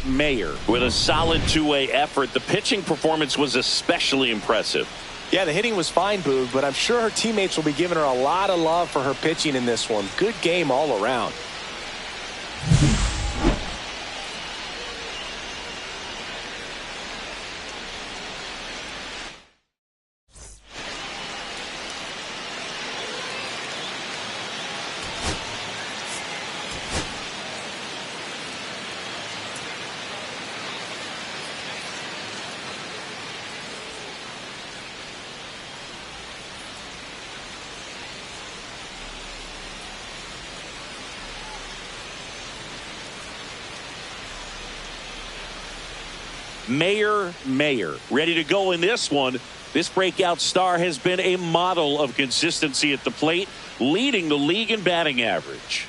Mayer with a solid two-way effort. The pitching performance was especially impressive. Yeah, the hitting was fine, Boog, but I'm sure her teammates will be giving her a lot of love for her pitching in this one. Good game all around. Mayer, ready to go in this one. This breakout star has been a model of consistency at the plate, leading the league in batting average.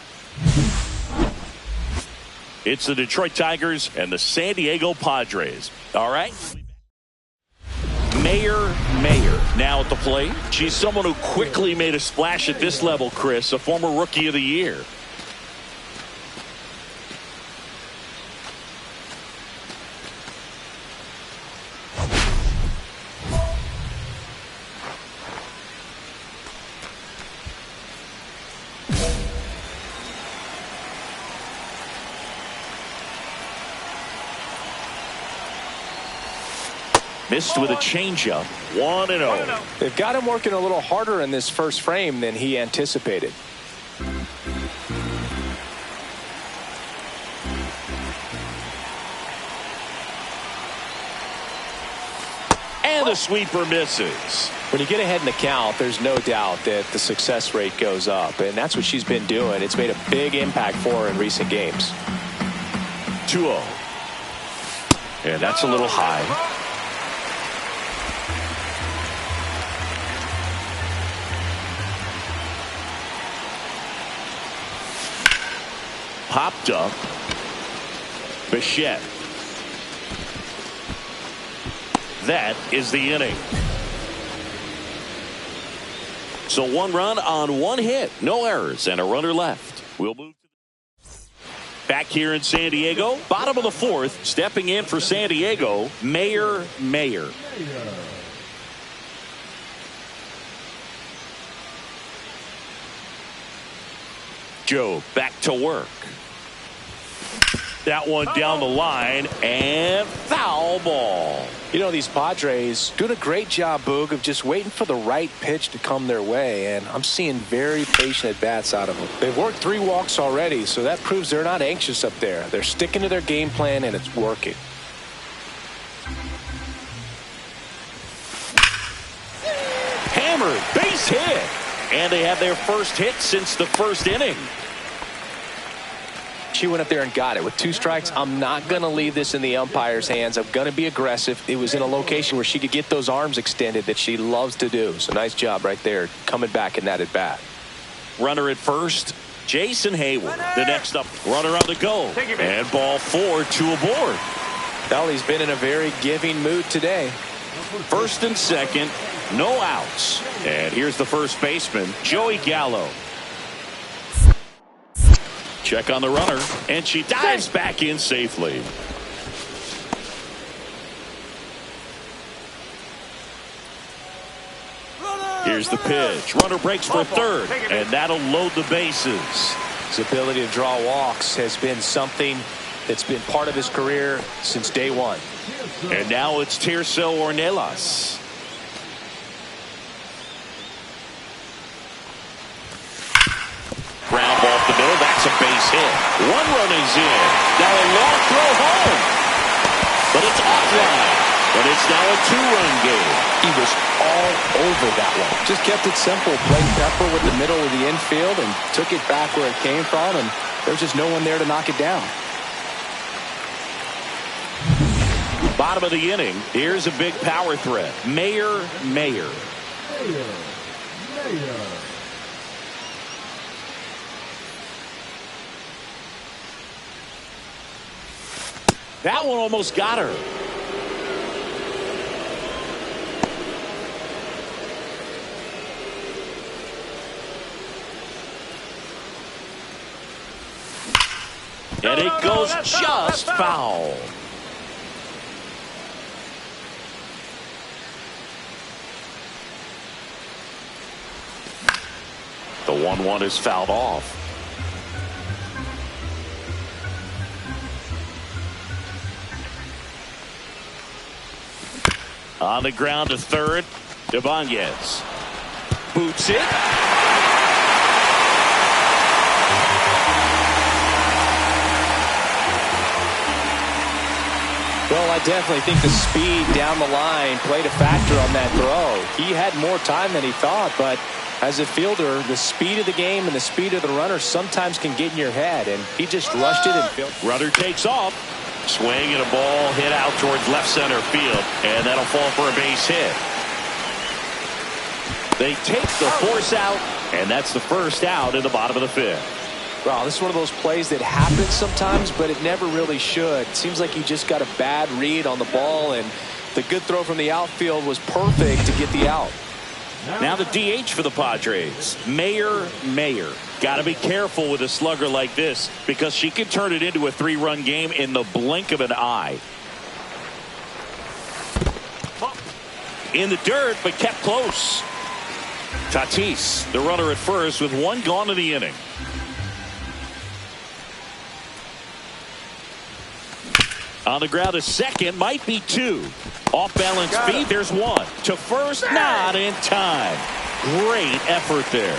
It's the Detroit Tigers and the San Diego Padres. All right. Mayer now at the plate. She's someone who quickly made a splash at this level, Chris, a former Rookie of the Year. Missed with a changeup. 1-0. They've got him working a little harder in this first frame than he anticipated. And the sweeper misses. When you get ahead in the count, there's no doubt that the success rate goes up, and that's what she's been doing. It's made a big impact for her in recent games. 2-0. And that's a little high. Popped up. Bichette. That is the inning. So 1 run on 1 hit. No errors and a runner left. We'll move back here in San Diego. Bottom of the 4th. Stepping in for San Diego, Mayer. Joe back to work. That one down the line, and foul ball. You know, these Padres doing a great job, Boog, of just waiting for the right pitch to come their way, and I'm seeing very patient at-bats out of them. They've worked 3 walks already, so that proves they're not anxious up there. They're sticking to their game plan, and it's working. Hammered, base hit, and they have their first hit since the first inning. she went up there and got it. With 2 strikes, I'm not going to leave this in the umpire's hands. I'm going to be aggressive. It was in a location where she could get those arms extended that she loves to do. So nice job right there coming back in that at bat. Runner at first, Jason Hayward. The next up, runner on the go. And ball 4, 2 aboard. Well, he's been in a very giving mood today. First and second, no outs. And here's the first baseman, Joey Gallo. Check on the runner, and she dives back in safely. Here's the pitch. Runner breaks for third, and that'll load the bases. His ability to draw walks has been something that's been part of his career since day one. And now it's Tirso Ornelas. Ground ball up the middle. That's a base hit. 1 run is in. Now a long throw home. But it's offline. But it's now a 2-run game. He was all over that one. Just kept it simple. Played pepper with the middle of the infield and took it back where it came from. And there's just no one there to knock it down. Bottom of the inning. Here's a big power threat. Mayer. That one almost got her. And it goes just foul. The 1-1 is fouled off. On the ground to third, Ibanez boots it. Well, I definitely think the speed down the line played a factor on that throw. He had more time than he thought, but as a fielder, the speed of the game and the speed of the runner sometimes can get in your head, and he just rushed it and filled. Runner takes off. Swing and a ball hit out towards left center field, and that'll fall for a base hit. They take the force out, and that's the first out in the bottom of the 5th. Wow, this is one of those plays that happens sometimes, but it never really should. It seems like he just got a bad read on the ball, and the good throw from the outfield was perfect to get the out. Now the DH for the Padres, Mayer. Got to be careful with a slugger like this because she can turn it into a 3-run game in the blink of an eye. In the dirt, but kept close. Tatis, the runner at first with 1 gone in the inning. On the ground to second, might be 2. Off balance feet, there's 1. To first, not in time. Great effort there.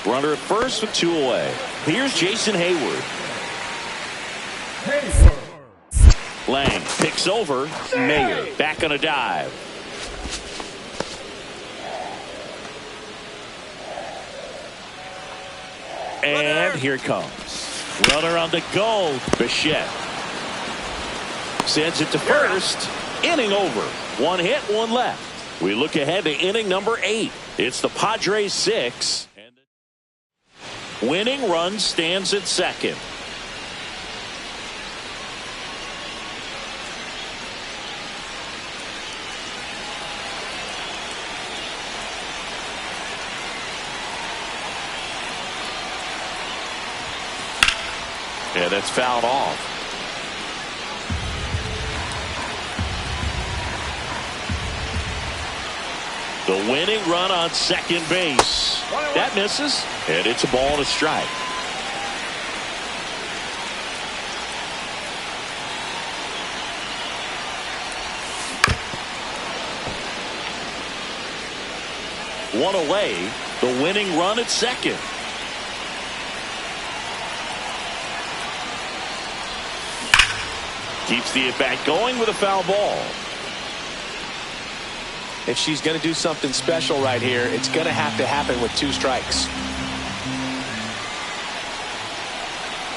Runner at first with 2 away. Here's Jason Hayward. Lang picks over. Mayer back on a dive. And here it comes. Runner on the go. Bichette sends it to first. Inning over. 1 hit, 1 left. We look ahead to inning number 8. It's the Padres 6. And the winning run stands at second. And it's fouled off. The winning run on second base. That misses. And it's a ball and a strike. One away. The winning run at second. Keeps the at-bat going with a foul ball. If she's going to do something special right here, it's going to have to happen with 2 strikes.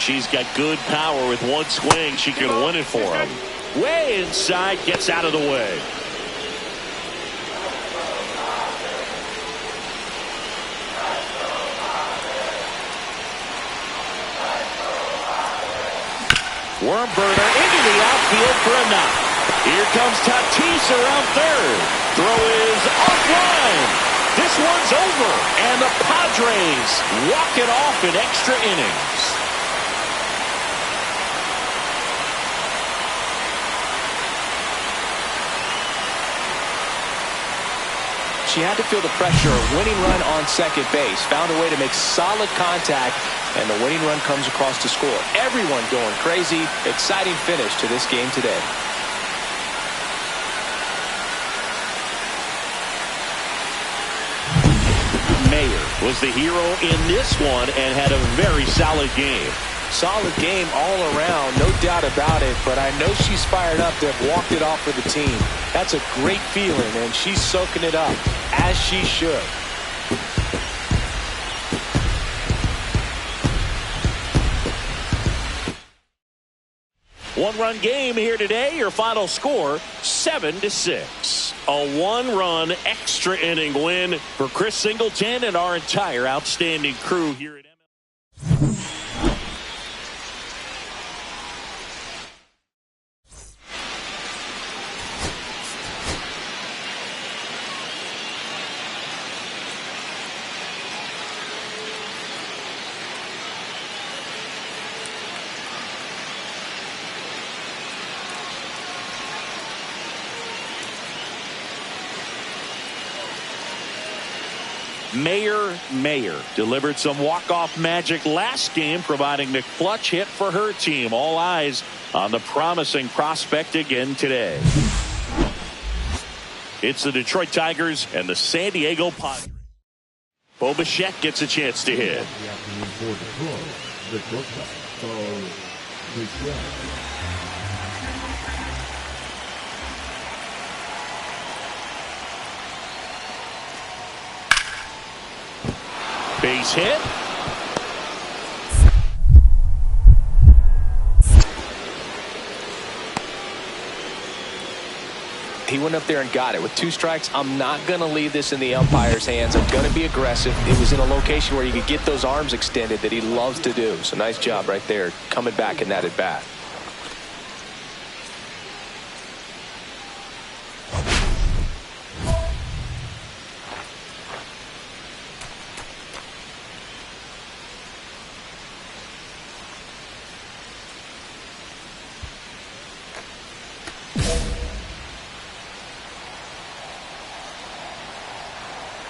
She's got good power. With one swing, she can win it for him. Way inside, gets out of the way. Worm burner into the outfield for a knock. Here comes Tatis around third. Throw is offline. This one's over, and the Padres walk it off in extra innings. She had to feel the pressure. Winning run on second base. Found a way to make solid contact, and the winning run comes across to score. Everyone going crazy. Exciting finish to this game today. Mayer was the hero in this one and had a very solid game. Solid game all around, no doubt about it, but I know she's fired up to have walked it off for the team. That's a great feeling, and she's soaking it up, as she should. One-run game here today. Your final score, 7-6. A one-run extra inning win for Chris Singleton and our entire outstanding crew here at MLB. Mayer delivered some walk-off magic last game, providing the clutch hit for her team. All eyes on the promising prospect again today. It's the Detroit Tigers and the San Diego Padres. Bo Bichette gets a chance to hit. Base hit. He went up there and got it. With 2 strikes, I'm not going to leave this in the umpire's hands. I'm going to be aggressive. It was in a location where you could get those arms extended that he loves to do. So nice job right there, coming back in that at bat.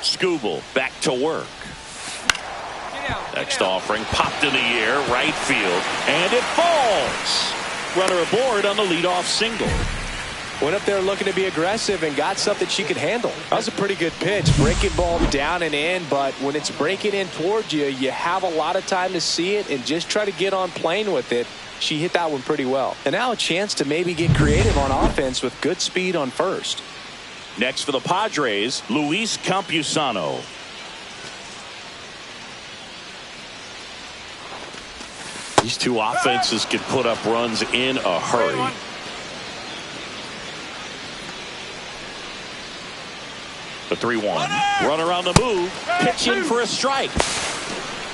Skubal back to work. Next offering popped in the air, right field, and it falls. Runner aboard on the leadoff single. Went up there looking to be aggressive and got something she could handle. That was a pretty good pitch. Breaking ball down and in, but when it's breaking in towards you, you have a lot of time to see it and just try to get on plane with it. She hit that one pretty well. And now a chance to maybe get creative on offense with good speed on first. Next for the Padres, Luis Campusano. These two offenses can put up runs in a hurry. The 3-1. Runner on the move. Pitching for a strike.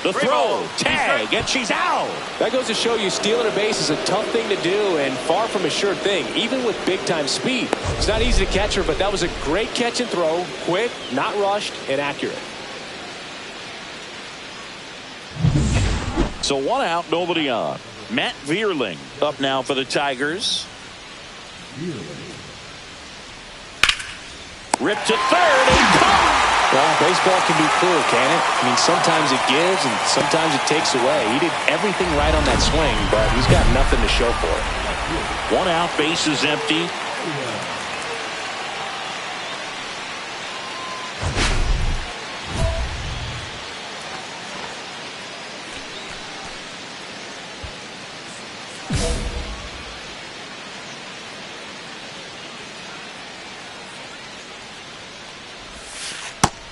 The throw, tag, and she's out. That goes to show you stealing a base is a tough thing to do and far from a sure thing, even with big-time speed. It's not easy to catch her, but that was a great catch and throw. Quick, not rushed, and accurate. So 1 out, nobody on. Matt Vierling up now for the Tigers. Ripped to third and caught. Well, baseball can be cruel, can it? I mean, sometimes it gives and sometimes it takes away. He did everything right on that swing, but he's got nothing to show for it. 1 out, base is empty.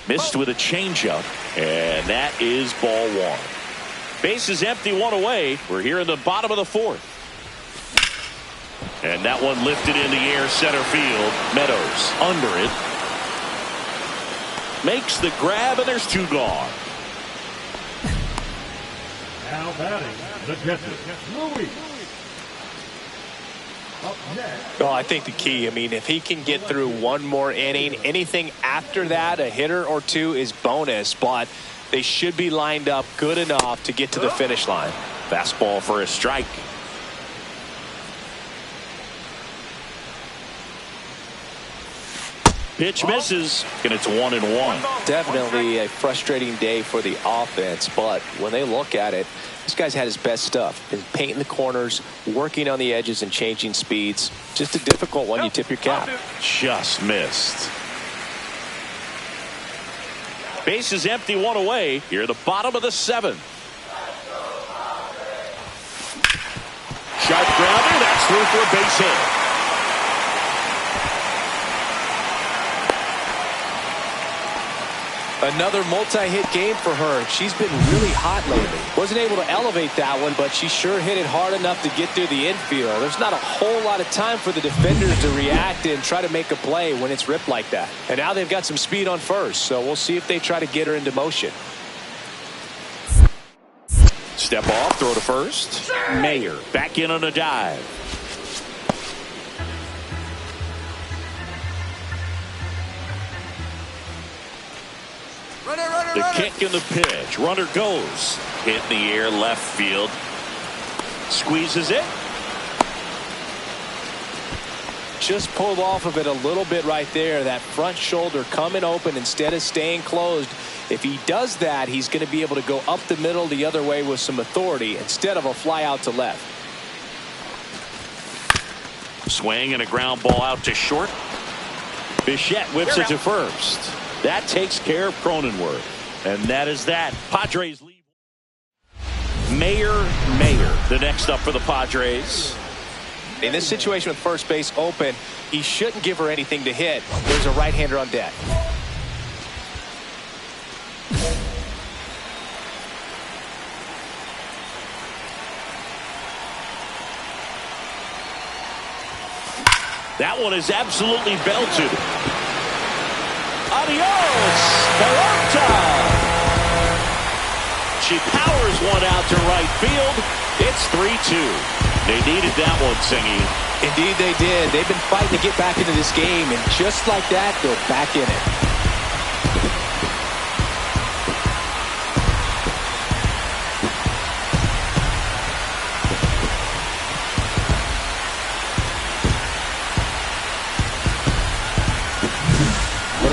Missed with a changeup, and that is ball 1. Base is empty, one away. We're here in the bottom of the fourth. And that one lifted in the air, center field. Meadows under it. Makes the grab, and there's two gone. Now batting, the catcher, Louis. Up next. Well, I think the key, if he can get through one more inning, anything after that, a hitter or two is bonus, but they should be lined up good enough to get to the finish line. Fastball for a strike. Pitch misses, and it's 1-1. Definitely a frustrating day for the offense, but when they look at it, this guy's had his best stuff. Been painting the corners, working on the edges, and changing speeds. Just a difficult one. You tip your cap. Just missed. Base is empty, one away. Here at the bottom of the seventh. Sharp grounder. That's through for a base hit. Another multi-hit game for her. She's been really hot lately. Wasn't able to elevate that one, but she sure hit it hard enough to get through the infield. There's not a whole lot of time for the defenders to react and try to make a play when it's ripped like that. And now they've got some speed on first, so we'll see if they try to get her into motion. Step off, throw to first. Mayer back in on a dive. The kick and the pitch. Runner goes. Hit in the air, left field. Squeezes it. Just pulled off of it a little bit right there. That front shoulder coming open instead of staying closed. If he does that, he's going to be able to go up the middle the other way with some authority instead of a fly out to left. Swing and a ground ball out to short. Bichette whips it to first. That takes care of Cronenworth. And that is that. Padres leave. Mayer, the next up for the Padres. In this situation with first base open, he shouldn't give her anything to hit. There's a right-hander on deck. That one is absolutely belted. Adios, Pelota. She powers one out to right field. It's 3-2. They needed that one, Singy. Indeed they did. They've been fighting to get back into this game, and just like that, they're back in it.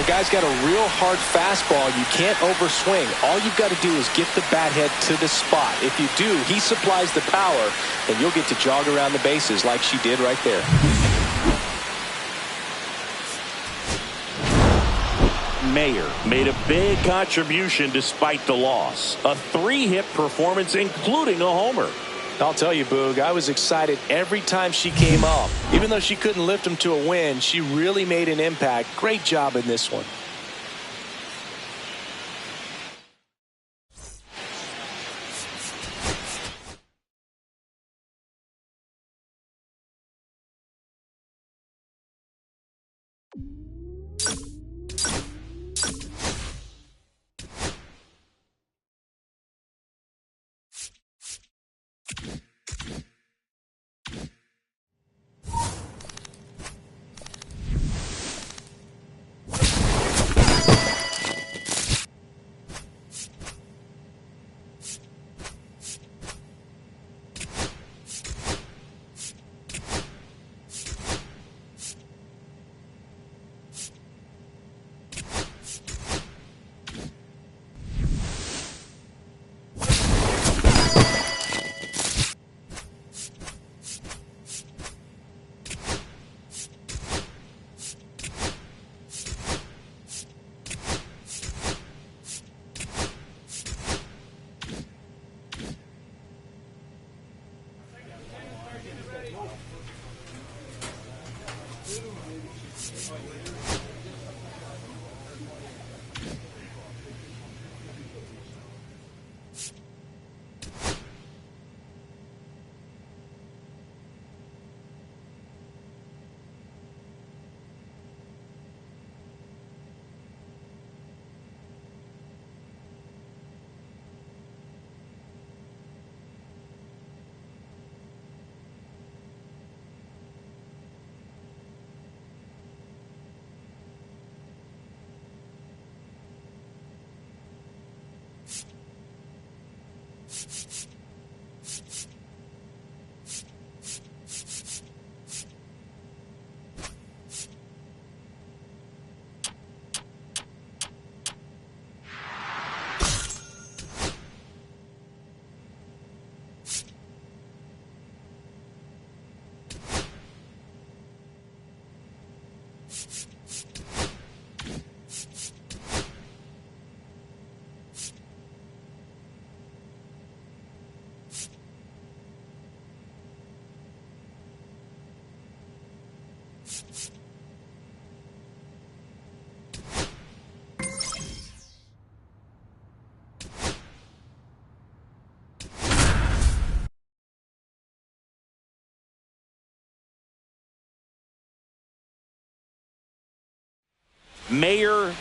Guy's got a real hard fastball. You can't overswing. All you've got to do is get the bat head to the spot. If you do, he supplies the power, and you'll get to jog around the bases like she did right there. Mayer made a big contribution despite the loss. A 3-hit performance, including a homer. I'll tell you, Boog, I was excited every time she came up. Even though she couldn't lift him to a win, she really made an impact. Great job in this one.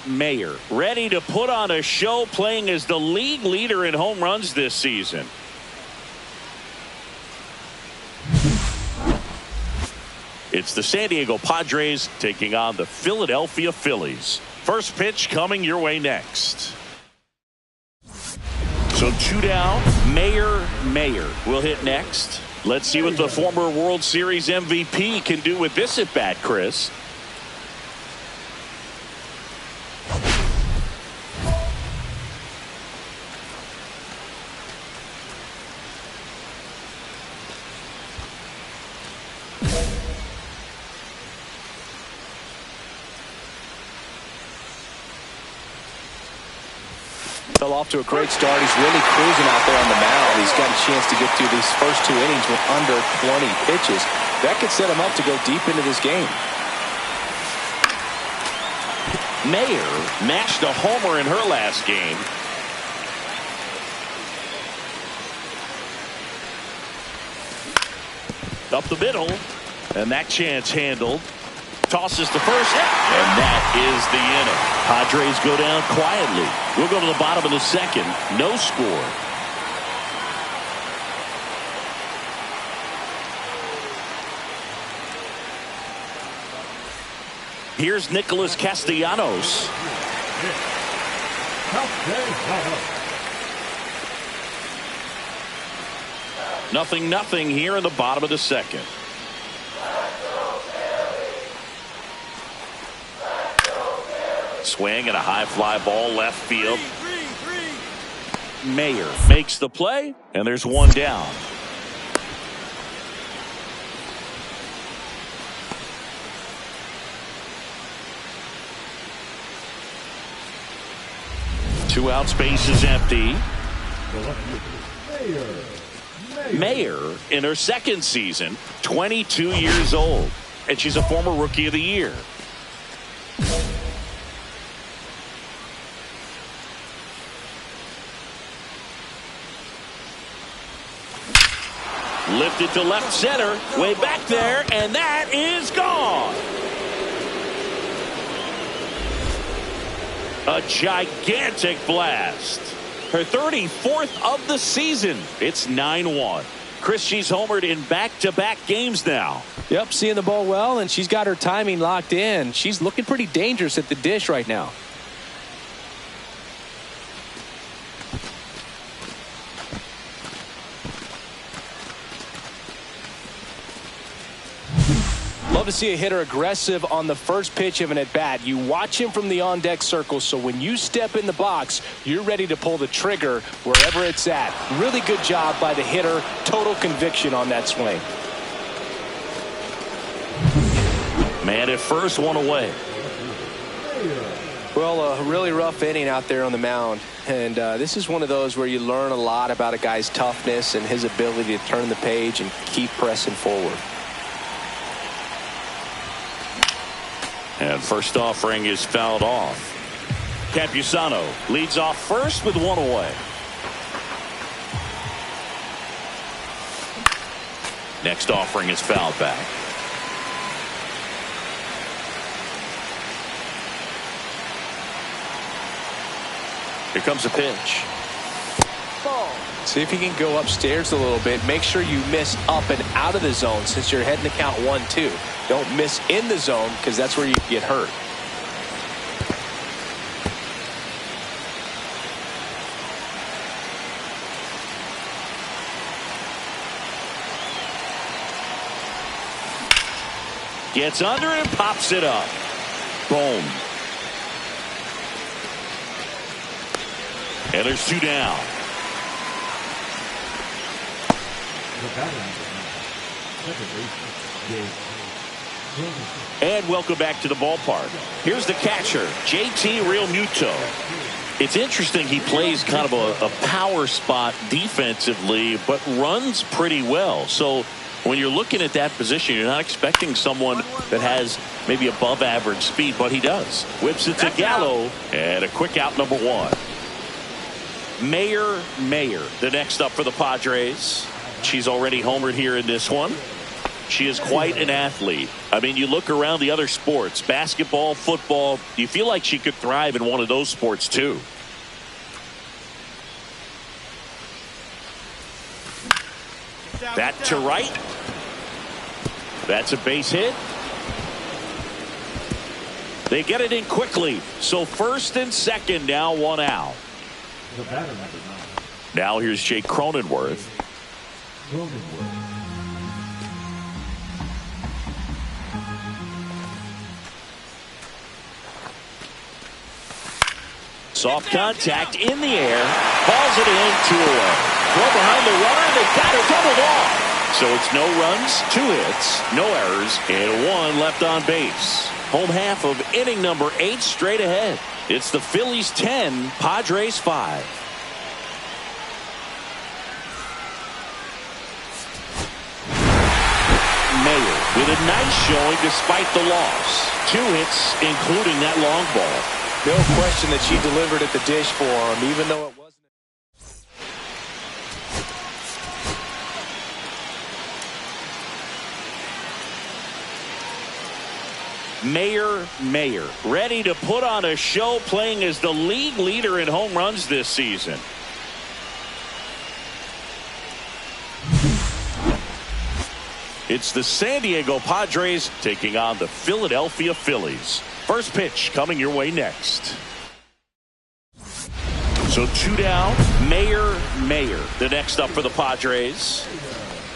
Mayer, ready to put on a show, playing as the league leader in home runs this season. It's the San Diego Padres taking on the Philadelphia Phillies. First pitch coming your way next. So 2 down. Mayer will hit next. Let's see what the former World Series MVP can do with this at bat, Chris. Fell off to a great start. He's really cruising out there on the mound. He's got a chance to get through these first 2 innings with under 20 pitches. That could set him up to go deep into this game. Mayer mashed a homer in her last game. Up the middle, and that chance handled. Tosses to first, and that is the inning. Padres go down quietly. We'll go to the bottom of the second. No score. Here's Nicholas Castellanos. Nothing here in the bottom of the second. Swing and a high fly ball left field. Mayer makes the play, and there's 1 down. Two out, space is empty. Mayer in her second season, 22 years old, and she's a former Rookie of the Year. Lifted to left center, way back there, and that is gone. A gigantic blast. Her 34th of the season. It's 9-1. Chris, she's homered in back-to-back games now. Yep, seeing the ball well, and she's got her timing locked in. She's looking pretty dangerous at the dish right now. Love to see a hitter aggressive on the first pitch of an at-bat. You watch him from the on-deck circle, so when you step in the box, you're ready to pull the trigger wherever it's at. Really good job by the hitter. Total conviction on that swing. Man at first, 1 away. Well, a really rough inning out there on the mound. And this is one of those where you learn a lot about a guy's toughness and his ability to turn the page and keep pressing forward. And first offering is fouled off. Campusano leads off first with 1 away. Next offering is fouled back. Here comes a pitch. See if you can go upstairs a little bit. Make sure you miss up and out of the zone since you're heading to count 1-2. Don't miss in the zone because that's where you get hurt. Gets under and pops it up. Boom. And there's 2 down. And welcome back to the ballpark. Here's the catcher, JT Realmuto. It's interesting, he plays kind of a power spot defensively, but runs pretty well. So when you're looking at that position, you're not expecting someone that has maybe above average speed, but he does. Whips it to Gallo, and a quick out, number one. Mayer, the next up for the Padres. She's already homered here in this one. She is quite an athlete. I mean, you look around the other sports, basketball, football, you feel like she could thrive in one of those sports too. That to right. That's a base hit. They get it in quickly. So first and second, now one out. Now here's Jake Cronenworth. Soft contact in the air. Balls it in, 2 away. Throw behind the runner, and they got it doubled off. So it's no runs, 2 hits, no errors, and 1 left on base. Home half of inning number 8 straight ahead. It's the Phillies 10, Padres 5. Mayer with a nice showing despite the loss. 2 hits, including that long ball. No question that she delivered at the dish for him, even though it wasn't. Mayer, ready to put on a show, playing as the league leader in home runs this season. It's the San Diego Padres taking on the Philadelphia Phillies. First pitch coming your way next. So 2 down. Mayer, the next up for the Padres.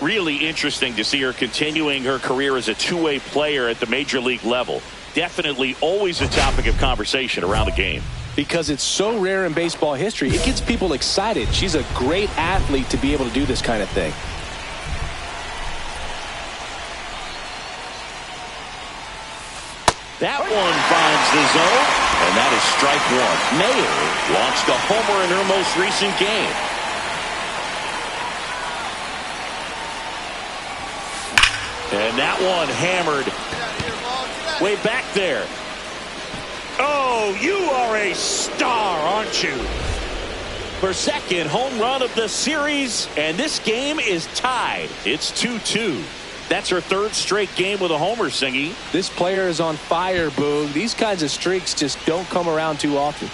Really interesting to see her continuing her career as a two-way player at the major league level. Definitely always a topic of conversation around the game. Because it's so rare in baseball history, it gets people excited. She's a great athlete to be able to do this kind of thing. That one finds the zone, and that is strike 1. Mayer launched a homer in her most recent game. And that one hammered way back there. Oh, you are a star, aren't you? Her second home run of the series, and this game is tied. It's 2-2. That's her 3rd straight game with a homer, Singy. This player is on fire, Boog. These kinds of streaks just don't come around too often.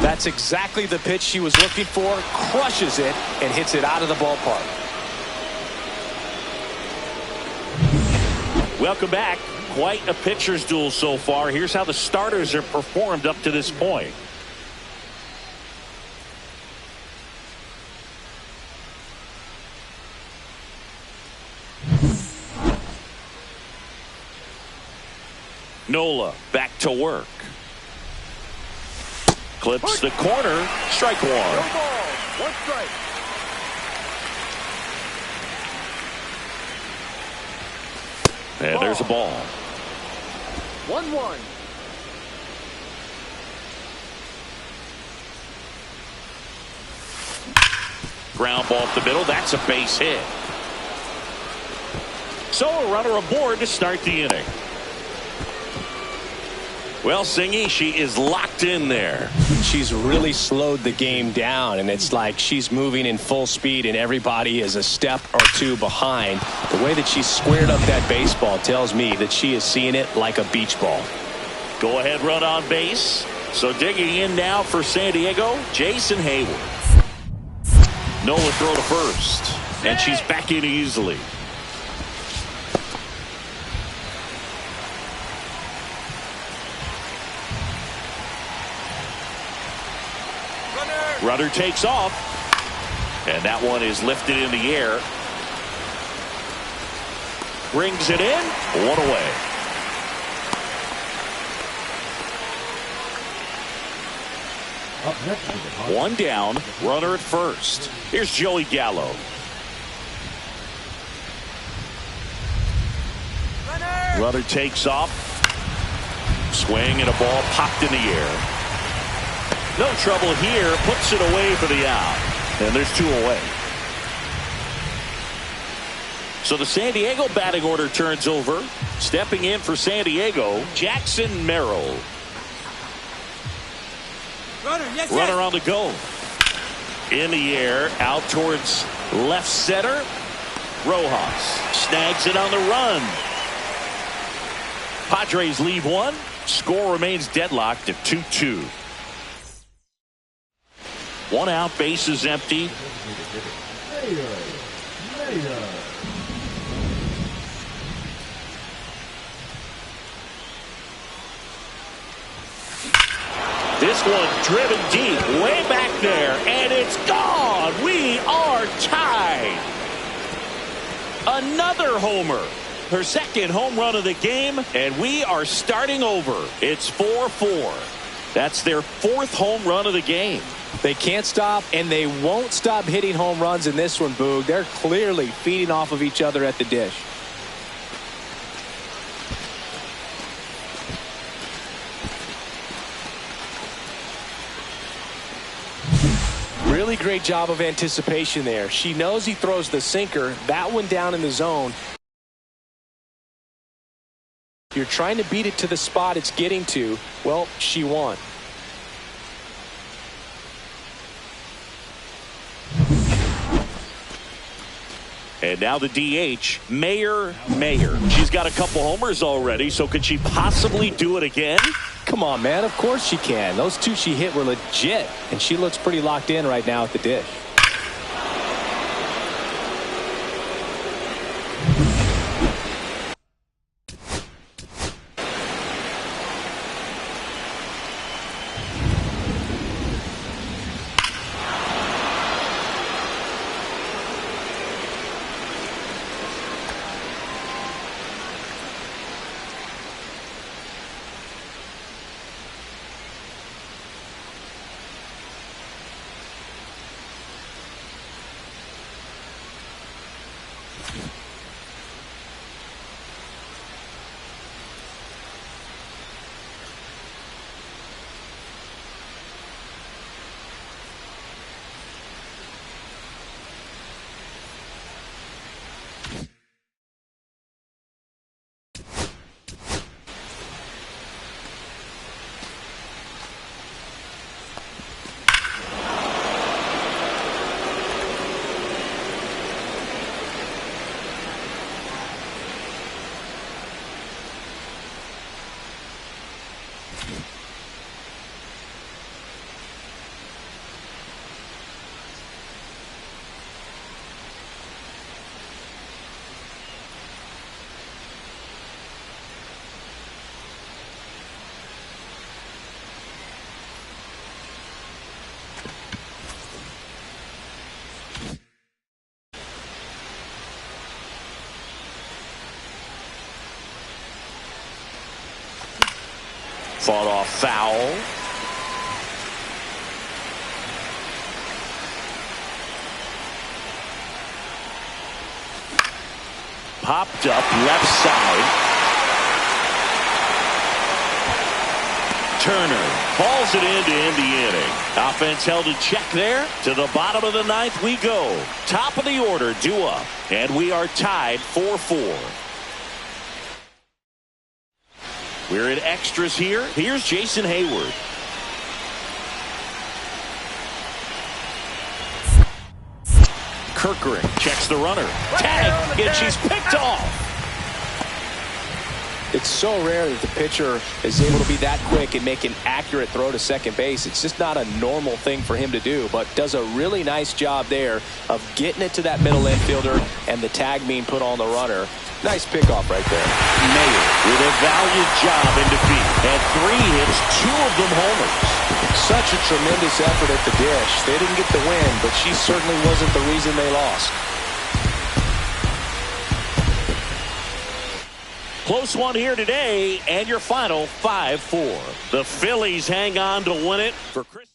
That's exactly the pitch she was looking for. Crushes it and hits it out of the ballpark. Welcome back. Quite a pitcher's duel so far. Here's how the starters are performed up to this point. Nola back to work. Clips the corner. Strike 1. No ball. 1 strike. And there's a ball. 1-1. Ground ball up the middle. That's a base hit. So a runner aboard to start the inning. Well, Singy, she is locked in there. She's really slowed the game down, and it's like she's moving in full speed and everybody is a step or 2 behind. The way that she squared up that baseball tells me that she is seeing it like a beach ball. Go ahead run on base. So digging in now for San Diego, Jason Hayward. Nola throw to first, and she's back in easily. Runner takes off, and that one is lifted in the air. Brings it in, 1 away. Up next, 1 down, runner at first. Here's Joey Gallo. Runner takes off. Swing and a ball popped in the air. No trouble here. Puts it away for the out. And there's 2 away. So the San Diego batting order turns over. Stepping in for San Diego, Jackson Merrill. Runner on the go. In the air, out towards left center. Rojas snags it on the run. Padres leave 1. Score remains deadlocked at 2-2. 1 out, bases empty. This one driven deep, way back there, and it's gone. We are tied. Another homer. Her second home run of the game, and we are starting over. It's 4-4. That's their 4th home run of the game. They can't stop, and they won't stop hitting home runs in this one, Boog. They're clearly feeding off of each other at the dish. Really great job of anticipation there. She knows he throws the sinker. That one down in the zone. You're trying to beat it to the spot it's getting to. Well, she won. And now the DH, Mayer. She's got a couple homers already, so could she possibly do it again? Come on, man. Of course she can. Those 2 she hit were legit, and she looks pretty locked in right now at the dish. Fought off foul. Popped up left side. Turner hauls it in to end the inning. Offense held in check there. To the bottom of the 9th we go. Top of the order, due up. And we are tied 4-4. We're in extras here. Here's Jason Hayward. Kirkering checks the runner. Tag, and she's picked off. It's so rare that the pitcher is able to be that quick and make an accurate throw to second base. It's just not a normal thing for him to do, but does a really nice job there of getting it to that middle infielder and the tag being put on the runner. Nice pickoff right there. Mayer with a valiant job in defeat. Had 3 hits, 2 of them homers. Such a tremendous effort at the dish. They didn't get the win, but she certainly wasn't the reason they lost. Close one here today, and your final 5-4. The Phillies hang on to win it for Chris.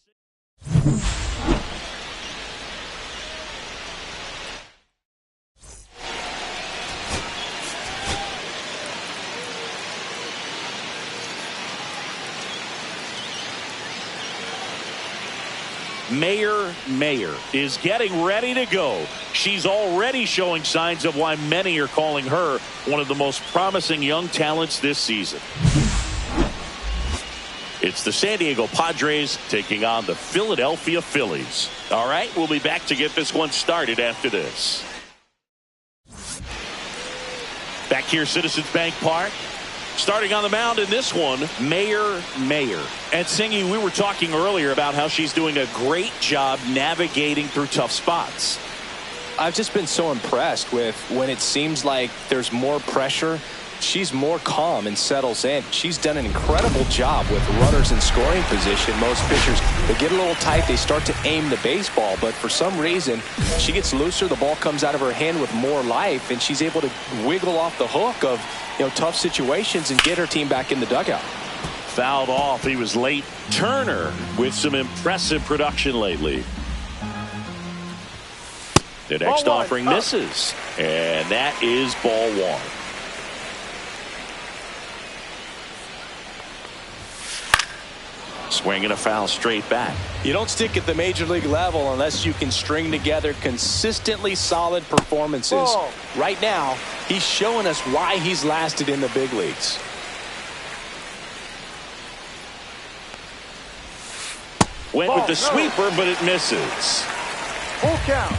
Mayor is getting ready to go. She's already showing signs of why many are calling her one of the most promising young talents this season. It's the San Diego Padres taking on the Philadelphia Phillies. All right, we'll be back to get this one started after this. Back here, Citizens Bank Park. Starting on the mound in this one, Mayor. And Singy, we were talking earlier about how she's doing a great job navigating through tough spots. I've just been so impressed with when it seems like there's more pressure, she's more calm and settles in. She's done an incredible job with runners in scoring position. Most pitchers, they get a little tight, they start to aim the baseball, but for some reason, she gets looser, the ball comes out of her hand with more life, and she's able to wiggle off the hook of tough situations and get her team back in the dugout. Fouled off. He was late. Turner with some impressive production lately. The next offering misses. And that is ball one. Swing and a foul straight back. You don't stick at the major league level unless you can string together consistently solid performances. Right now, he's showing us why he's lasted in the big leagues. Went with the sweeper, but it misses. Full count.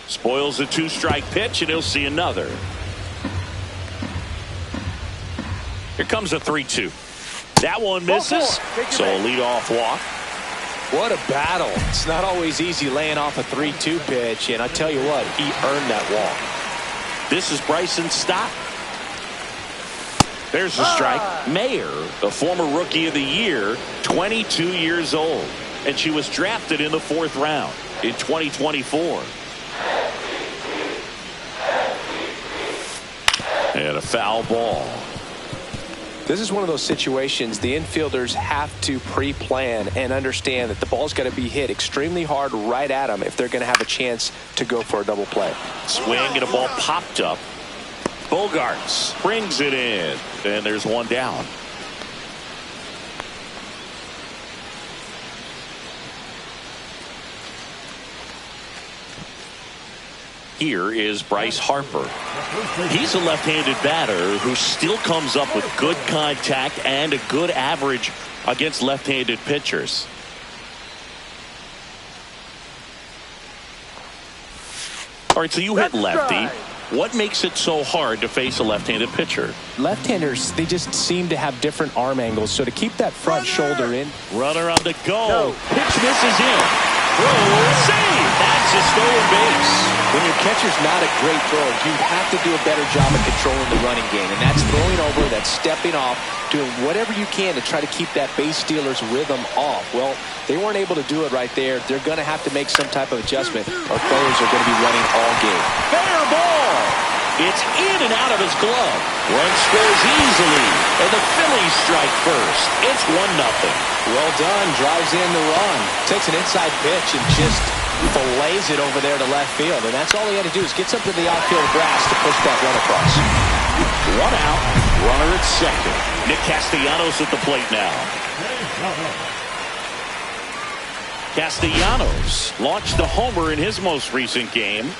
Spoils a two-strike pitch, and he'll see another. Here comes a 3-2. That one misses, so a leadoff walk. What a battle. It's not always easy laying off a 3-2 pitch, and I tell you what, he earned that walk. This is Bryson's stop. There's the strike. Mayer, the former Rookie of the Year, 22 years old, and she was drafted in the 4th round in 2024. And a foul ball. This is one of those situations the infielders have to pre-plan and understand that the ball's got to be hit extremely hard right at them if they're going to have a chance to go for a double play. Swing and a ball popped up. Bogarts brings it in, and there's one down. Here is Bryce Harper. He's a left-handed batter who still comes up with good contact and a good average against left-handed pitchers. All right, so you hit lefty. What makes it so hard to face a left-handed pitcher? Left-handers, they just seem to have different arm angles, so to keep that front shoulder in. Runner on the go. Pitch misses in. Throw, save. That's a stolen base. When your catcher's not a great thrower, you have to do a better job of controlling the running game, and that's throwing over, that's stepping off, doing whatever you can to try to keep that base stealer's rhythm off. Well, they weren't able to do it right there. They're going to have to make some type of adjustment, or players are going to be running all game. Fair ball. It's in and out of his glove. Run scores easily, and the Phillies strike first. It's 1-0. Well done. Drives in the run. Takes an inside pitch and just fillets it over there to left field. And that's all he had to do is get something to the outfield grass to push that run across. 1 out. Runner at second. Nick Castellanos at the plate now. Castellanos launched a homer in his most recent game.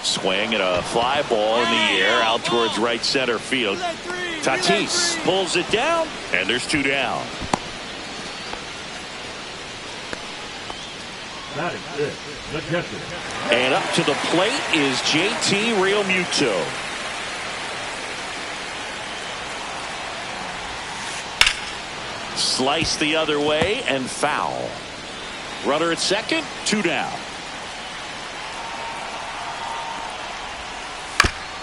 Swing and a fly ball in the air out towards right center field. Tatis pulls it down, and there's 2 down. And up to the plate is JT Realmuto. Slice the other way and foul. Runner at second, 2 down.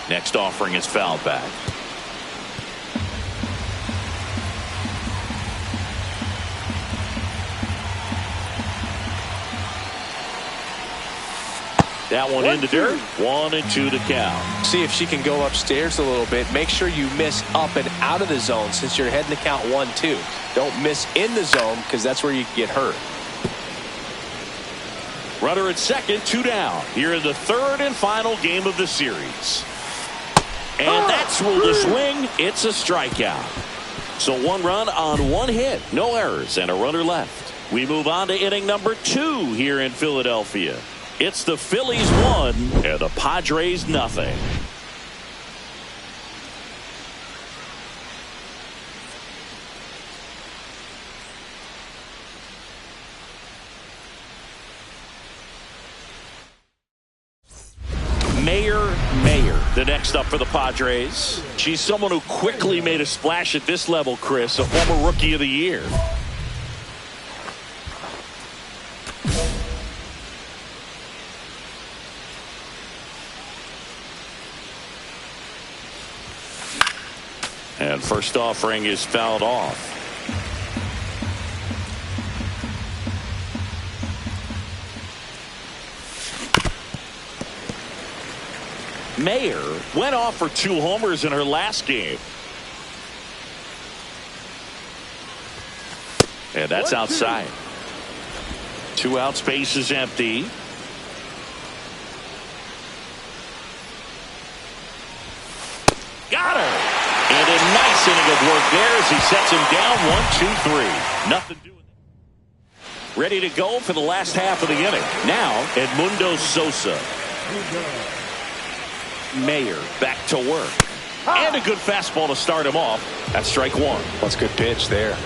Next offering is fouled back. That one in the dirt. 1-2 to count. see if she can go upstairs a little bit. Make sure you miss up and out of the zone since you're heading to count 1-2. Don't miss in the zone because that's where you can get hurt. Runner at second, 2 down. Here in the third and final game of the series. And that's ruled a swing. It's a strikeout. So 1 run on 1 hit. No errors and a runner left. We move on to inning number 2 here in Philadelphia. It's the Phillies 1 and the Padres nothing. Mayer, the next up for the Padres. She's someone who quickly made a splash at this level, Chris, a former Rookie of the Year. And first offering is fouled off. Mayer went off for 2 homers in her last game. And that's outside. 2 outs, base is empty. Got her. And a nice inning of work there as he sets him down 1-2-3. Nothing doing. Ready to go for the last half of the inning. Now, Edmundo Sosa. Mayer back to work. And a good fastball to start him off. That's strike 1. That's a good pitch there.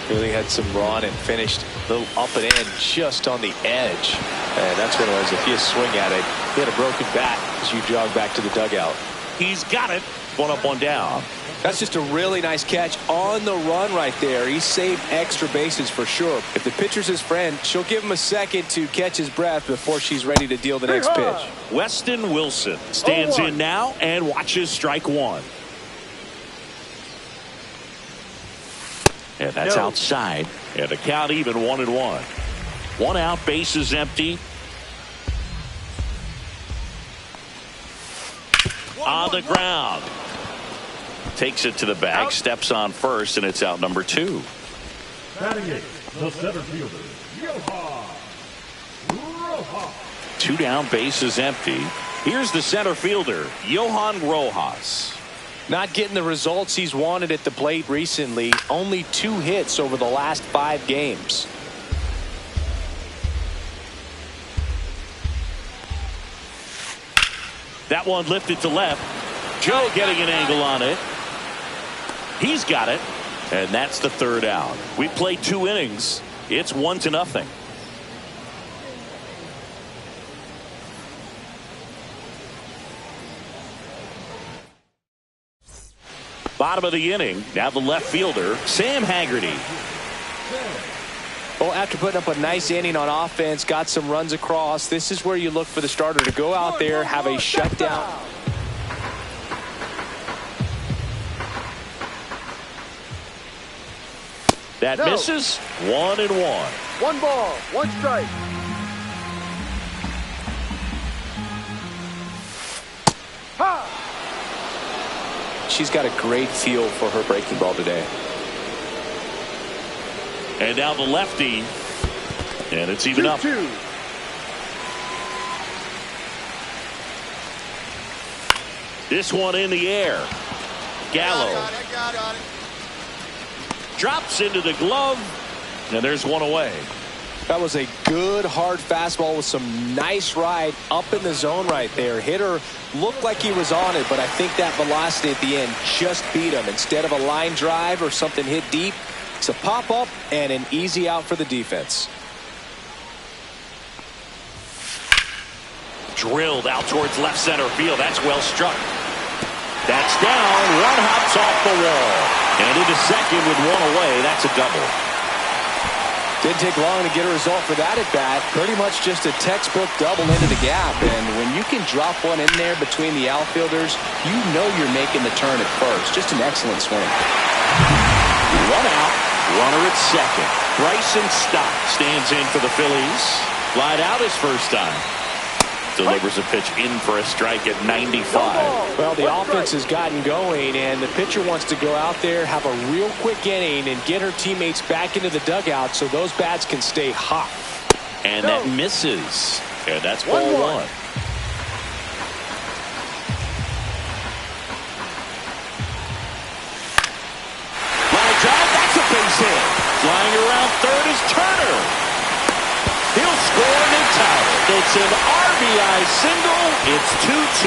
Really had some run and finished a little up and in just on the edge. And that's what it was. If you swing at it, he had a broken bat as you jog back to the dugout. He's got it. 1 up, 1 down. That's just a really nice catch on the run right there. He saved extra bases for sure. If the pitcher's his friend, she'll give him a second to catch his breath before she's ready to deal the next pitch. Weston Wilson stands in now and watches strike 1. And that's outside. And the count even 1-1. 1 out, base is empty. On the ground. Takes it to the bag, steps on first, and it's out number 2. Batting 8, the center fielder, Johan Rojas. 2 down, base is empty. Here's the center fielder, Johan Rojas. Not getting the results he's wanted at the plate recently. Only 2 hits over the last 5 games. That one lifted to left. Joe getting an angle on it. He's got it. And that's the 3rd out. We played 2 innings. It's 1-0. Bottom of the inning. Now the left fielder, Sam Haggerty. Well, after putting up a nice inning on offense, got some runs across, this is where you look for the starter to go out there, have a shutdown. That misses. 1-1. 1 ball, 1 strike. She's got a great feel for her breaking ball today. And now the lefty. And it's even up. 2-2. This one in the air. Gallo. I got it. Drops into the glove. And there's 1 away. That was a good hard fastball with some nice ride up in the zone right there. Hitter looked like he was on it, but I think that velocity at the end just beat him. Instead of a line drive or something hit deep, it's a pop up and an easy out for the defense. Drilled out towards left center field. That's well struck. That's down. 1 hops off the wall. And into second with 1 away. That's a double. Didn't take long to get a result for that at bat. Pretty much just a textbook double into the gap. And when you can drop one in there between the outfielders, you know you're making the turn at first. Just an excellent swing. 1 out. Runner at second. Bryson Stott stands in for the Phillies. Flied out his first time. delivers a pitch in for a strike at 95. Well, the offense has gotten going, and the pitcher wants to go out there, have a real quick inning, and get her teammates back into the dugout so those bats can stay hot. And that misses. And that's ball one. Line drive, that's a base hit. Flying around third is Turner. He'll score and tie it. It's an RBI single. It's 2-2.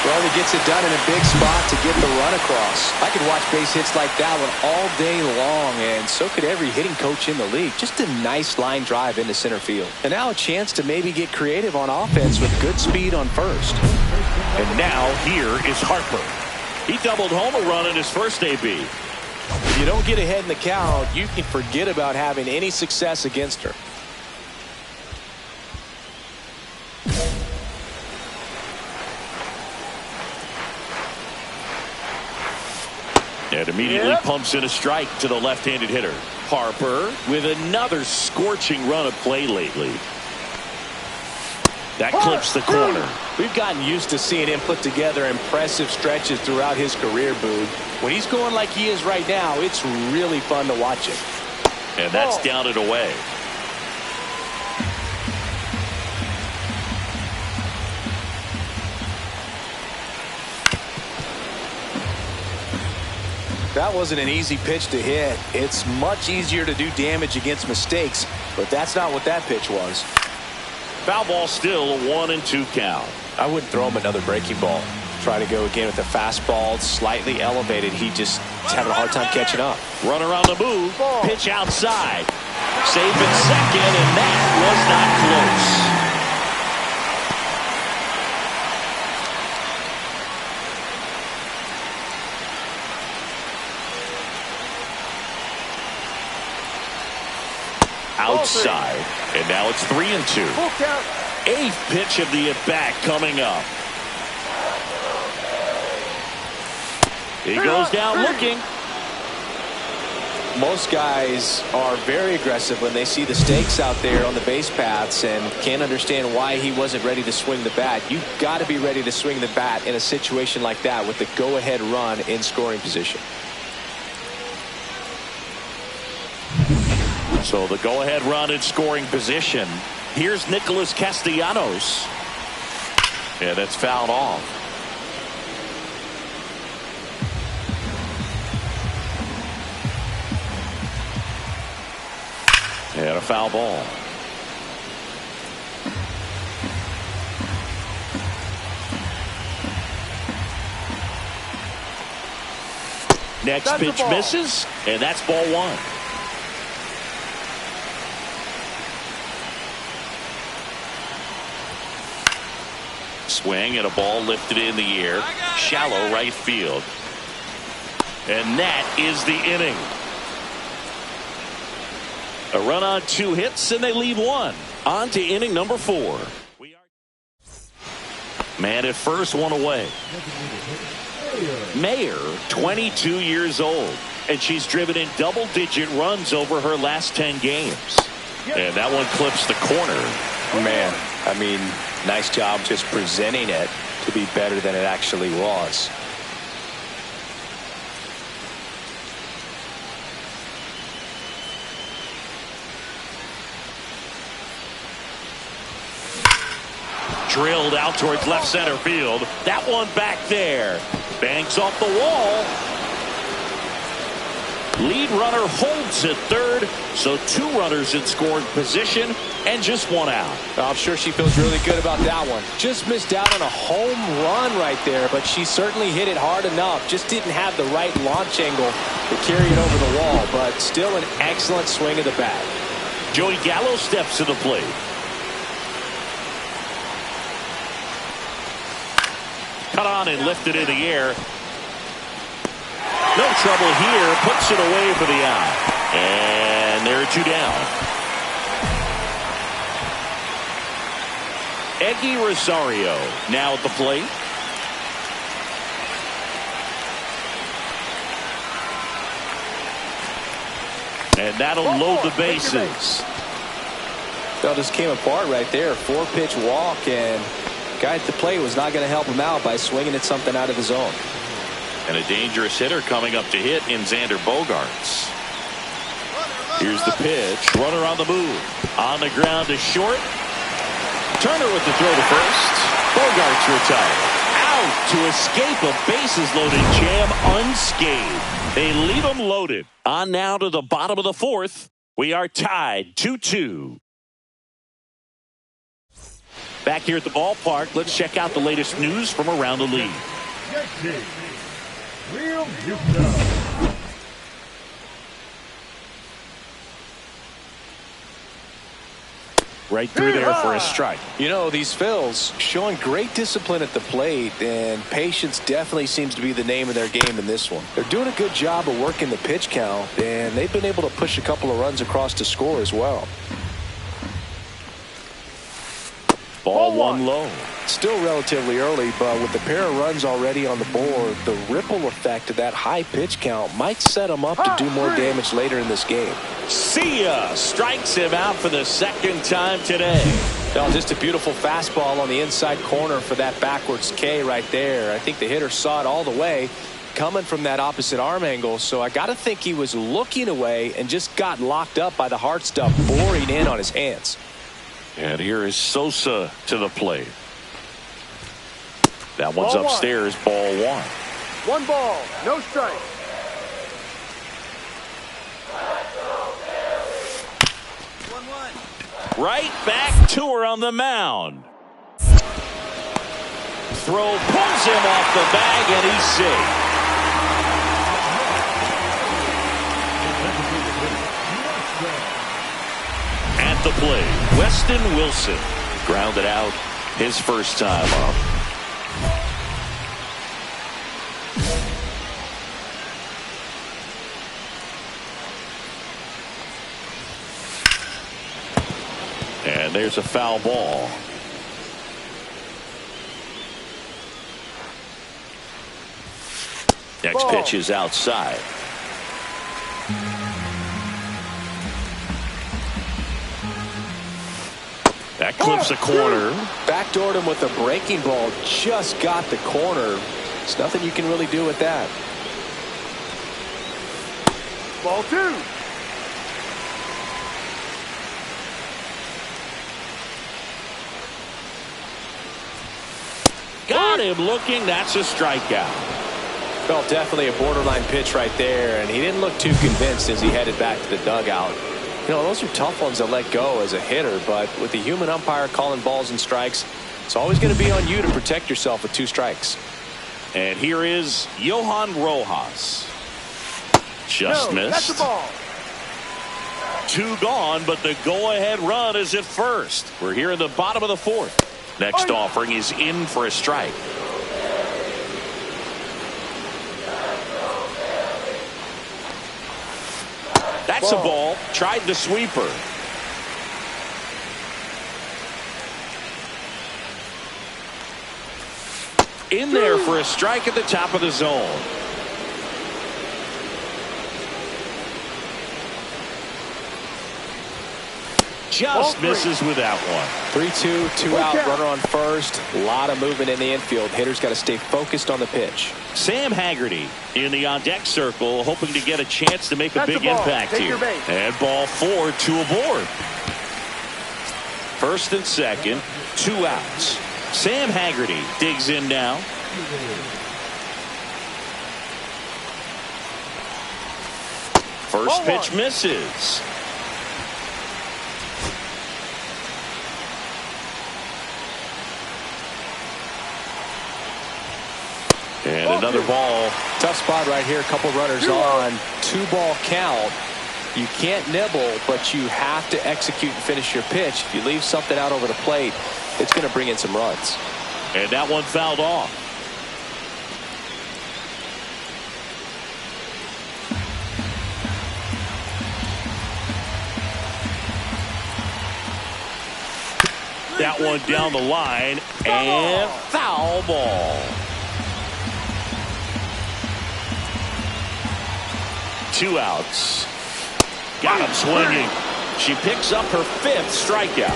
Well, he gets it done in a big spot to get the run across. I could watch base hits like that one all day long, and so could every hitting coach in the league. Just a nice line drive into center field. And now a chance to maybe get creative on offense with good speed on first. And now here is Harper. He doubled home a run in his first AB. If you don't get ahead in the count, you can forget about having any success against her. And immediately pumps in a strike to the left-handed hitter. Harper with another scorching run of play lately. That clips the corner. We've gotten used to seeing him put together impressive stretches throughout his career, Boog. When he's going like he is right now, it's really fun to watch him. And that's down and away. That wasn't an easy pitch to hit. It's much easier to do damage against mistakes, but that's not what that pitch was. Foul ball still, a 1-2 count. I wouldn't throw him another breaking ball. Try to go again with a fastball, slightly elevated. He's having a hard time catching up. Runner on the move, pitch outside. Safe at second, and that was not close. Outside, and now it's 3-2. Eighth pitch of the at-bat coming up. He goes down looking. Most guys are very aggressive when they see the stakes out there on the base paths and can't understand why he wasn't ready to swing the bat. You've got to be ready to swing the bat in a situation like that with the go-ahead run in scoring position. So the go-ahead run in scoring position. Here's Nicholas Castellanos. And that's fouled off. And a foul ball. Next pitch misses, and that's ball one. Swing and a ball lifted in the air. Shallow right field. And that is the inning. A run on 2 hits, and they leave 1. On to inning number 4. Man at first, 1 away. Mayer, 22 years old, and she's driven in double-digit runs over her last 10 games. And that one clips the corner. Man, I mean, nice job just presenting it to be better than it actually was. Drilled out towards left center field. That one back there. Banks off the wall. Lead runner holds at third, so 2 runners in scoring position and just 1 out. I'm sure she feels really good about that one. Just missed out on a home run right there, but she certainly hit it hard enough. Just didn't have the right launch angle to carry it over the wall, but still an excellent swing of the bat. Joey Gallo steps to the plate. Cut on and lifted in the air. No trouble here. Puts it away for the out. And there are 2 down. Eggy Rosario now at the plate. And that'll load the bases. That just came apart right there. 4-pitch walk, and Guy at the plate was not going to help him out by swinging at something out of his zone. And a dangerous hitter coming up to hit in Xander Bogaerts. Here's the pitch. Runner on the move. On the ground to short. Turner with the throw to first. Bogaerts retired. Out to escape a bases-loaded jam unscathed. They leave him loaded. On now to the bottom of the fourth. We are tied 2-2. Back here at the ballpark, let's check out the latest news from around the league. Right through there for a strike. You know, these Phils showing great discipline at the plate, and patience definitely seems to be the name of their game in this one. They're doing a good job of working the pitch count, and they've been able to push a couple of runs across to score as well. Ball one low. Still relatively early, but with the pair of runs already on the board, the ripple effect of that high pitch count might set them up to do more damage later in this game. See ya! Strikes him out for the second time today. Well, just a beautiful fastball on the inside corner for that backwards K right there. I think the hitter saw it all the way coming from that opposite arm angle, so I got to think he was looking away and just got locked up by the hard stuff boring in on his hands. And here is Sosa to the plate. That one's Ball upstairs, ball one. 1 ball, no strike. Right back to her on the mound. Throw pulls him off the bag, and he's safe. At the plate, Weston Wilson grounded out his first time up. And there's a foul ball. Next pitch is outside. That clips a corner. Backdoored him with a breaking ball. Just got the corner. There's nothing you can really do with that. Ball 2. Got him looking. That's a strikeout. Well, definitely a borderline pitch right there, and he didn't look too convinced as he headed back to the dugout. You know, those are tough ones to let go as a hitter, but with the human umpire calling balls and strikes, it's always going to be on you to protect yourself with 2 strikes. And here is Johan Rojas. Just missed. That's the ball. 2 gone, but the go-ahead run is at first. We're here in the bottom of the fourth. Next offering is in for a strike. That's a ball. Tried the sweeper. In there for a strike at the top of the zone. Just misses with that one. 3-2, 2 out, runner on first. A lot of movement in the infield. Hitter's got to stay focused on the pitch. Sam Haggerty in the on-deck circle, hoping to get a chance to make a big impact here. And ball 4, 2 aboard. First and second, 2 outs. Sam Haggerty digs in now. First pitch misses. And another ball. Tough spot right here. A couple runners on. 2-ball count. You can't nibble, but you have to execute and finish your pitch. If you leave something out over the plate, it's going to bring in some runs. And that one fouled off. That one down the line, and foul ball. 2 outs. Got him swinging. She picks up her 5th strikeout.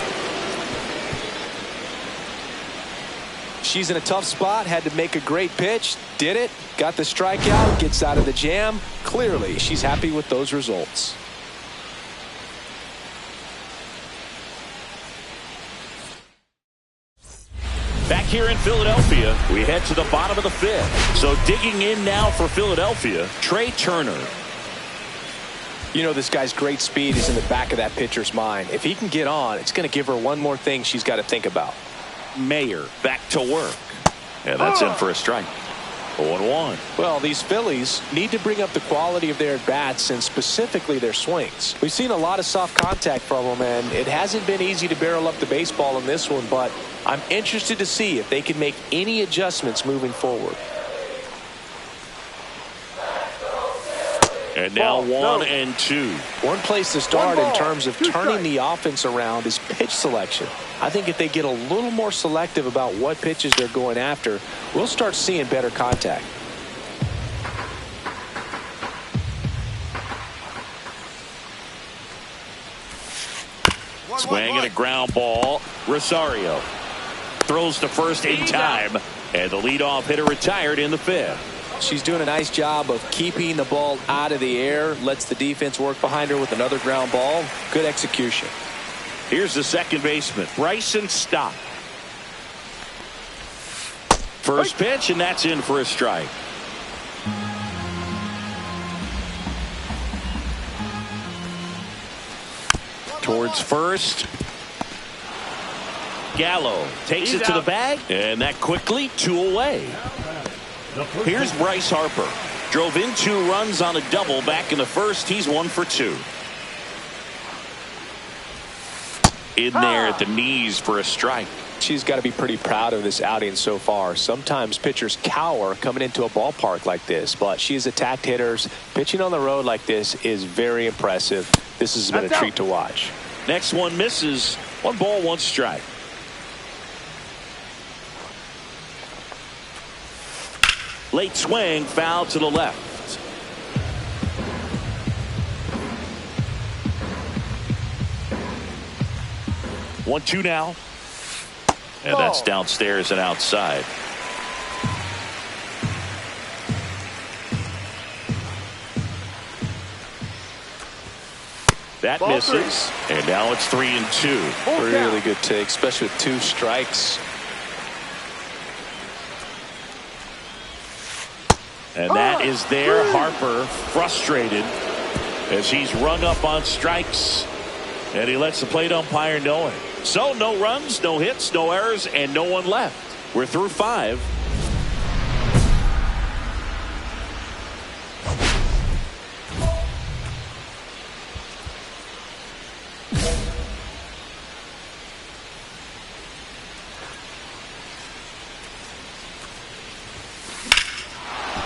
She's in a tough spot, had to make a great pitch, did it, got the strikeout, gets out of the jam. Clearly, she's happy with those results. Back here in Philadelphia, we head to the bottom of the fifth. So digging in now for Philadelphia, Trey Turner. You know, this guy's great speed is in the back of that pitcher's mind. If he can get on, it's going to give her one more thing she's got to think about. Mayer back to work. And that's in for a strike. 0-1. Well, these Phillies need to bring up the quality of their at-bats and specifically their swings. We've seen a lot of soft contact from them, and it hasn't been easy to barrel up the baseball in this one, but I'm interested to see if they can make any adjustments moving forward. And now 1-2. One place to start in terms of turning the offense around is pitch selection. I think if they get a little more selective about what pitches they're going after, we'll start seeing better contact. Swing and a ground ball. Rosario throws to first in time, and the leadoff hitter retired in the fifth. She's doing a nice job of keeping the ball out of the air, lets the defense work behind her with another ground ball. Good execution. Here's the second baseman, Bryson Stott. First pitch, and that's in for a strike. Towards first. Gallo takes it to the bag, and that quickly 2 away. Here's Bryce Harper. Drove in 2 runs on a double back in the first. He's 1 for 2. In there at the knees for a strike. She's got to be pretty proud of this outing so far. Sometimes pitchers cower coming into a ballpark like this, but she has attacked hitters. Pitching on the road like this is very impressive. This has been a treat to watch. Next one misses. 1 ball, 1 strike. Late swing, foul to the left. 1-2 now. And that's downstairs and outside. That misses. And now it's 3-2. Really good take, especially with 2 strikes. And that is there. Harper frustrated as he's rung up on strikes. And he lets the plate umpire know it. So no runs, no hits, no errors, and no one left. We're through 5.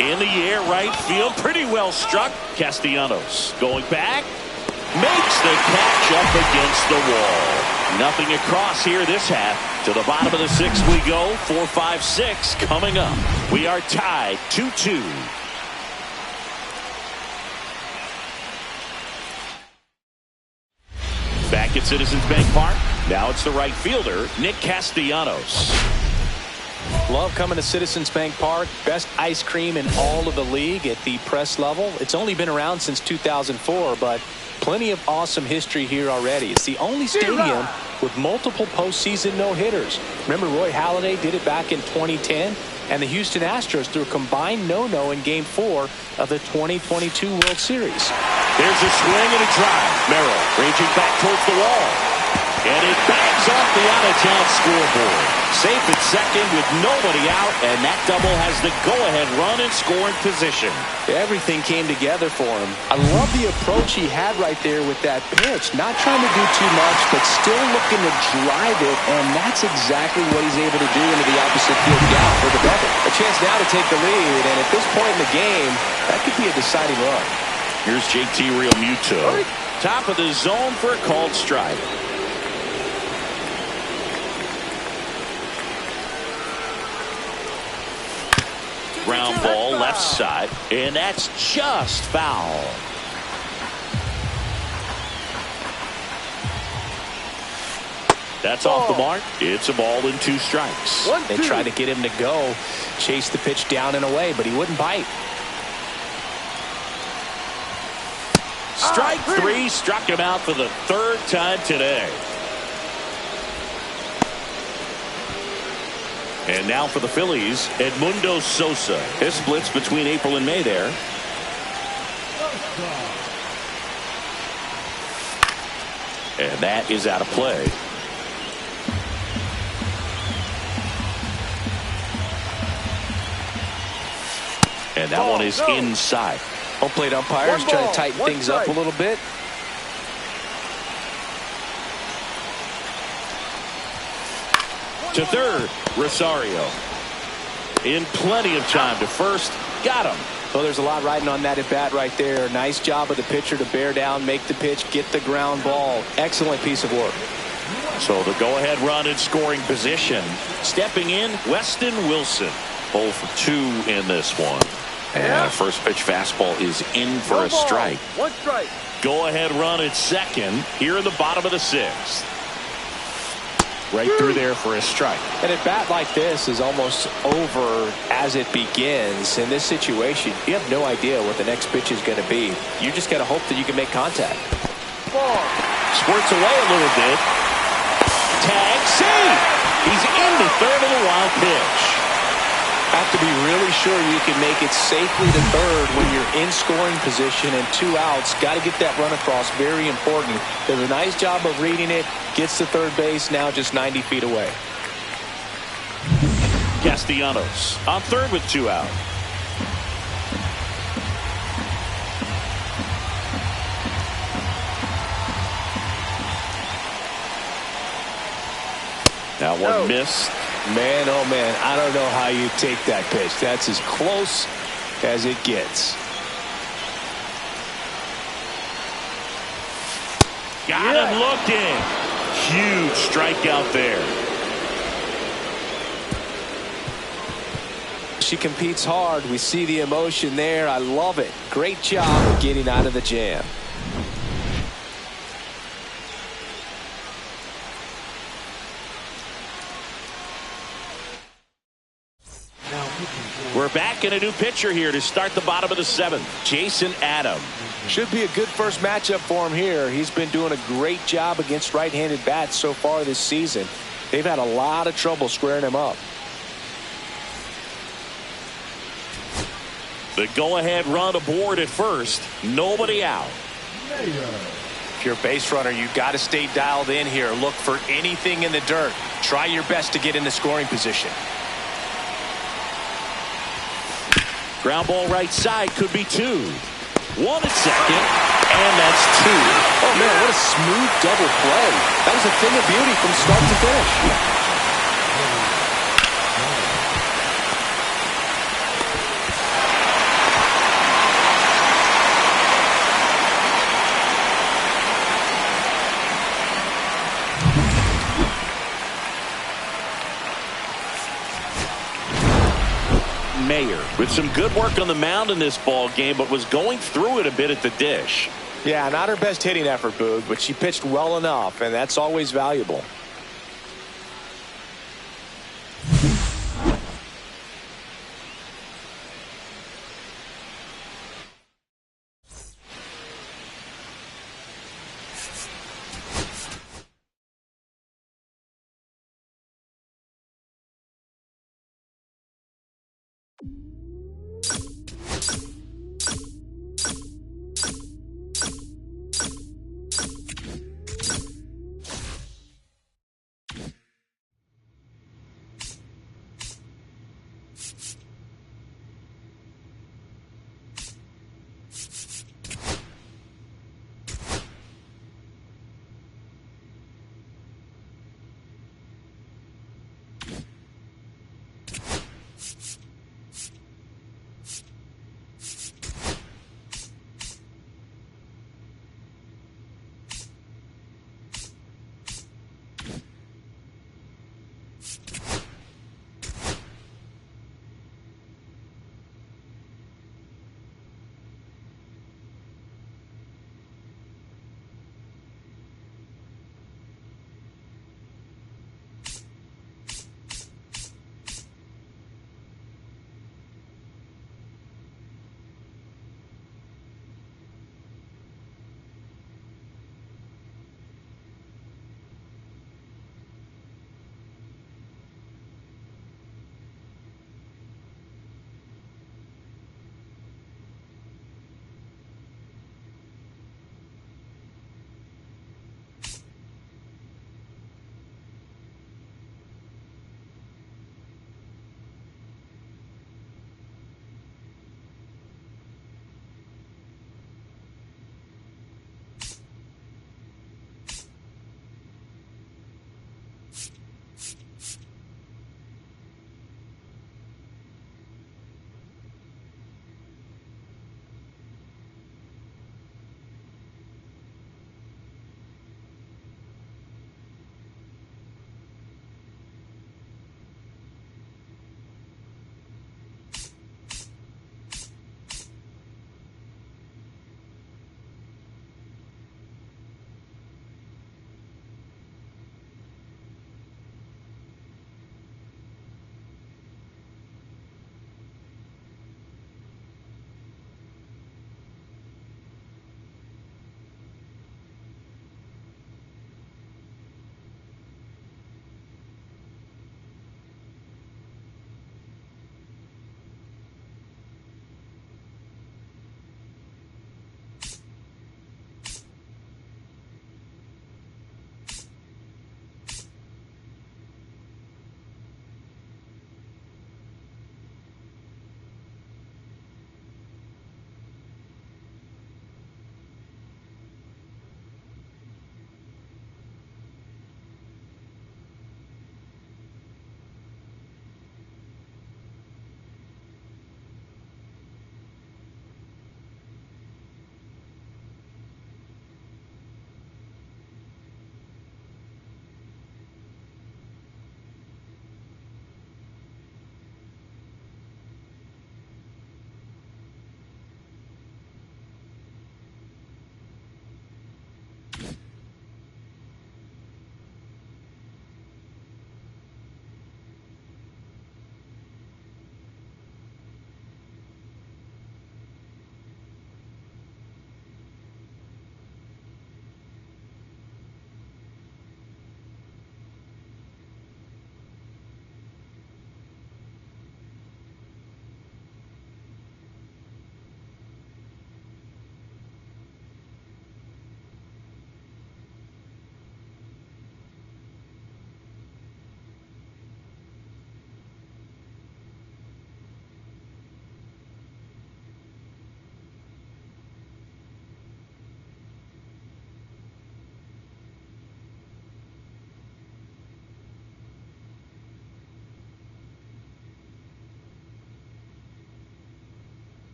In the air, right field, pretty well struck. Castellanos going back, makes the catch up against the wall. Nothing across here this half. To the bottom of the 6th we go. 4, 5, 6 coming up. We are tied 2-2. Back at Citizens Bank Park. Now it's the right fielder, Nick Castellanos. Love coming to Citizens Bank Park. Best ice cream in all of the league at the press level. It's only been around since 2004, but plenty of awesome history here already. It's the only stadium with multiple postseason no-hitters. Remember, Roy Halladay did it back in 2010, and the Houston Astros threw a combined no-no in Game 4 of the 2022 World Series. There's a swing and a drive. Merrill raging back towards the wall. And it bangs off the out-of-town scoreboard. Safe at second with nobody out, and that double has the go-ahead run in scoring position. Everything came together for him. I love the approach he had right there with that pitch. Not trying to do too much, but still looking to drive it, and that's exactly what he's able to do into the opposite field gap for the double. A chance now to take the lead, and at this point in the game, that could be a deciding run. Here's JT Realmuto. Top of the zone for a called strike. Ground ball left side, and that's just foul. That's off the mark. It's a ball and 2 strikes. They tried to get him to go, chase the pitch down and away, but he wouldn't bite. Strike 3, struck him out for the 3rd time today. And now for the Phillies, Edmundo Sosa. His splits between April and May there. And that is out of play. And that one is inside. Home plate umpires trying to tighten things up a little bit. To third, Rosario. In plenty of time to first. Got him. Well, there's a lot riding on that at bat right there. Nice job of the pitcher to bear down, make the pitch, get the ground ball. Excellent piece of work. So the go-ahead run in scoring position. Stepping in, Weston Wilson. 0 for 2 in this one. And first pitch fastball is in for a strike. 1 strike. Go-ahead run at second here in the bottom of the 6th. Right through there for a strike. And a bat like this is almost over as it begins. In this situation, you have no idea what the next pitch is going to be. You just got to hope that you can make contact. Squirts away a little bit. Tag, save. He's into third of the wild pitch. Have to be really sure you can make it safely to third when you're in scoring position and 2 outs. Got to get that run across. Very important. Does a nice job of reading it. Gets to third base. Now just 90 feet away. Castellanos on third with 2 out. That one missed. Man, oh man, I don't know how you take that pitch. That's as close as it gets. Got him looking. Huge strikeout there. She competes hard. We see the emotion there. I love it. Great job of getting out of the jam. We're back in a new pitcher here to start the bottom of the 7th. Jason Adam. Should be a good first matchup for him here. He's been doing a great job against right-handed bats so far this season. They've had a lot of trouble squaring him up. The go-ahead run aboard at first. Nobody out. If you're a base runner, you've got to stay dialed in here. Look for anything in the dirt. Try your best to get in the scoring position. Ground ball right side, could be 2. 1 at second, and that's 2. Oh man, what a smooth double play. That was a thing of beauty from start to finish. Mayer with some good work on the mound in this ball game, but was going through it a bit at the dish. Yeah, not her best hitting effort, Boog, but she pitched well enough, and that's always valuable.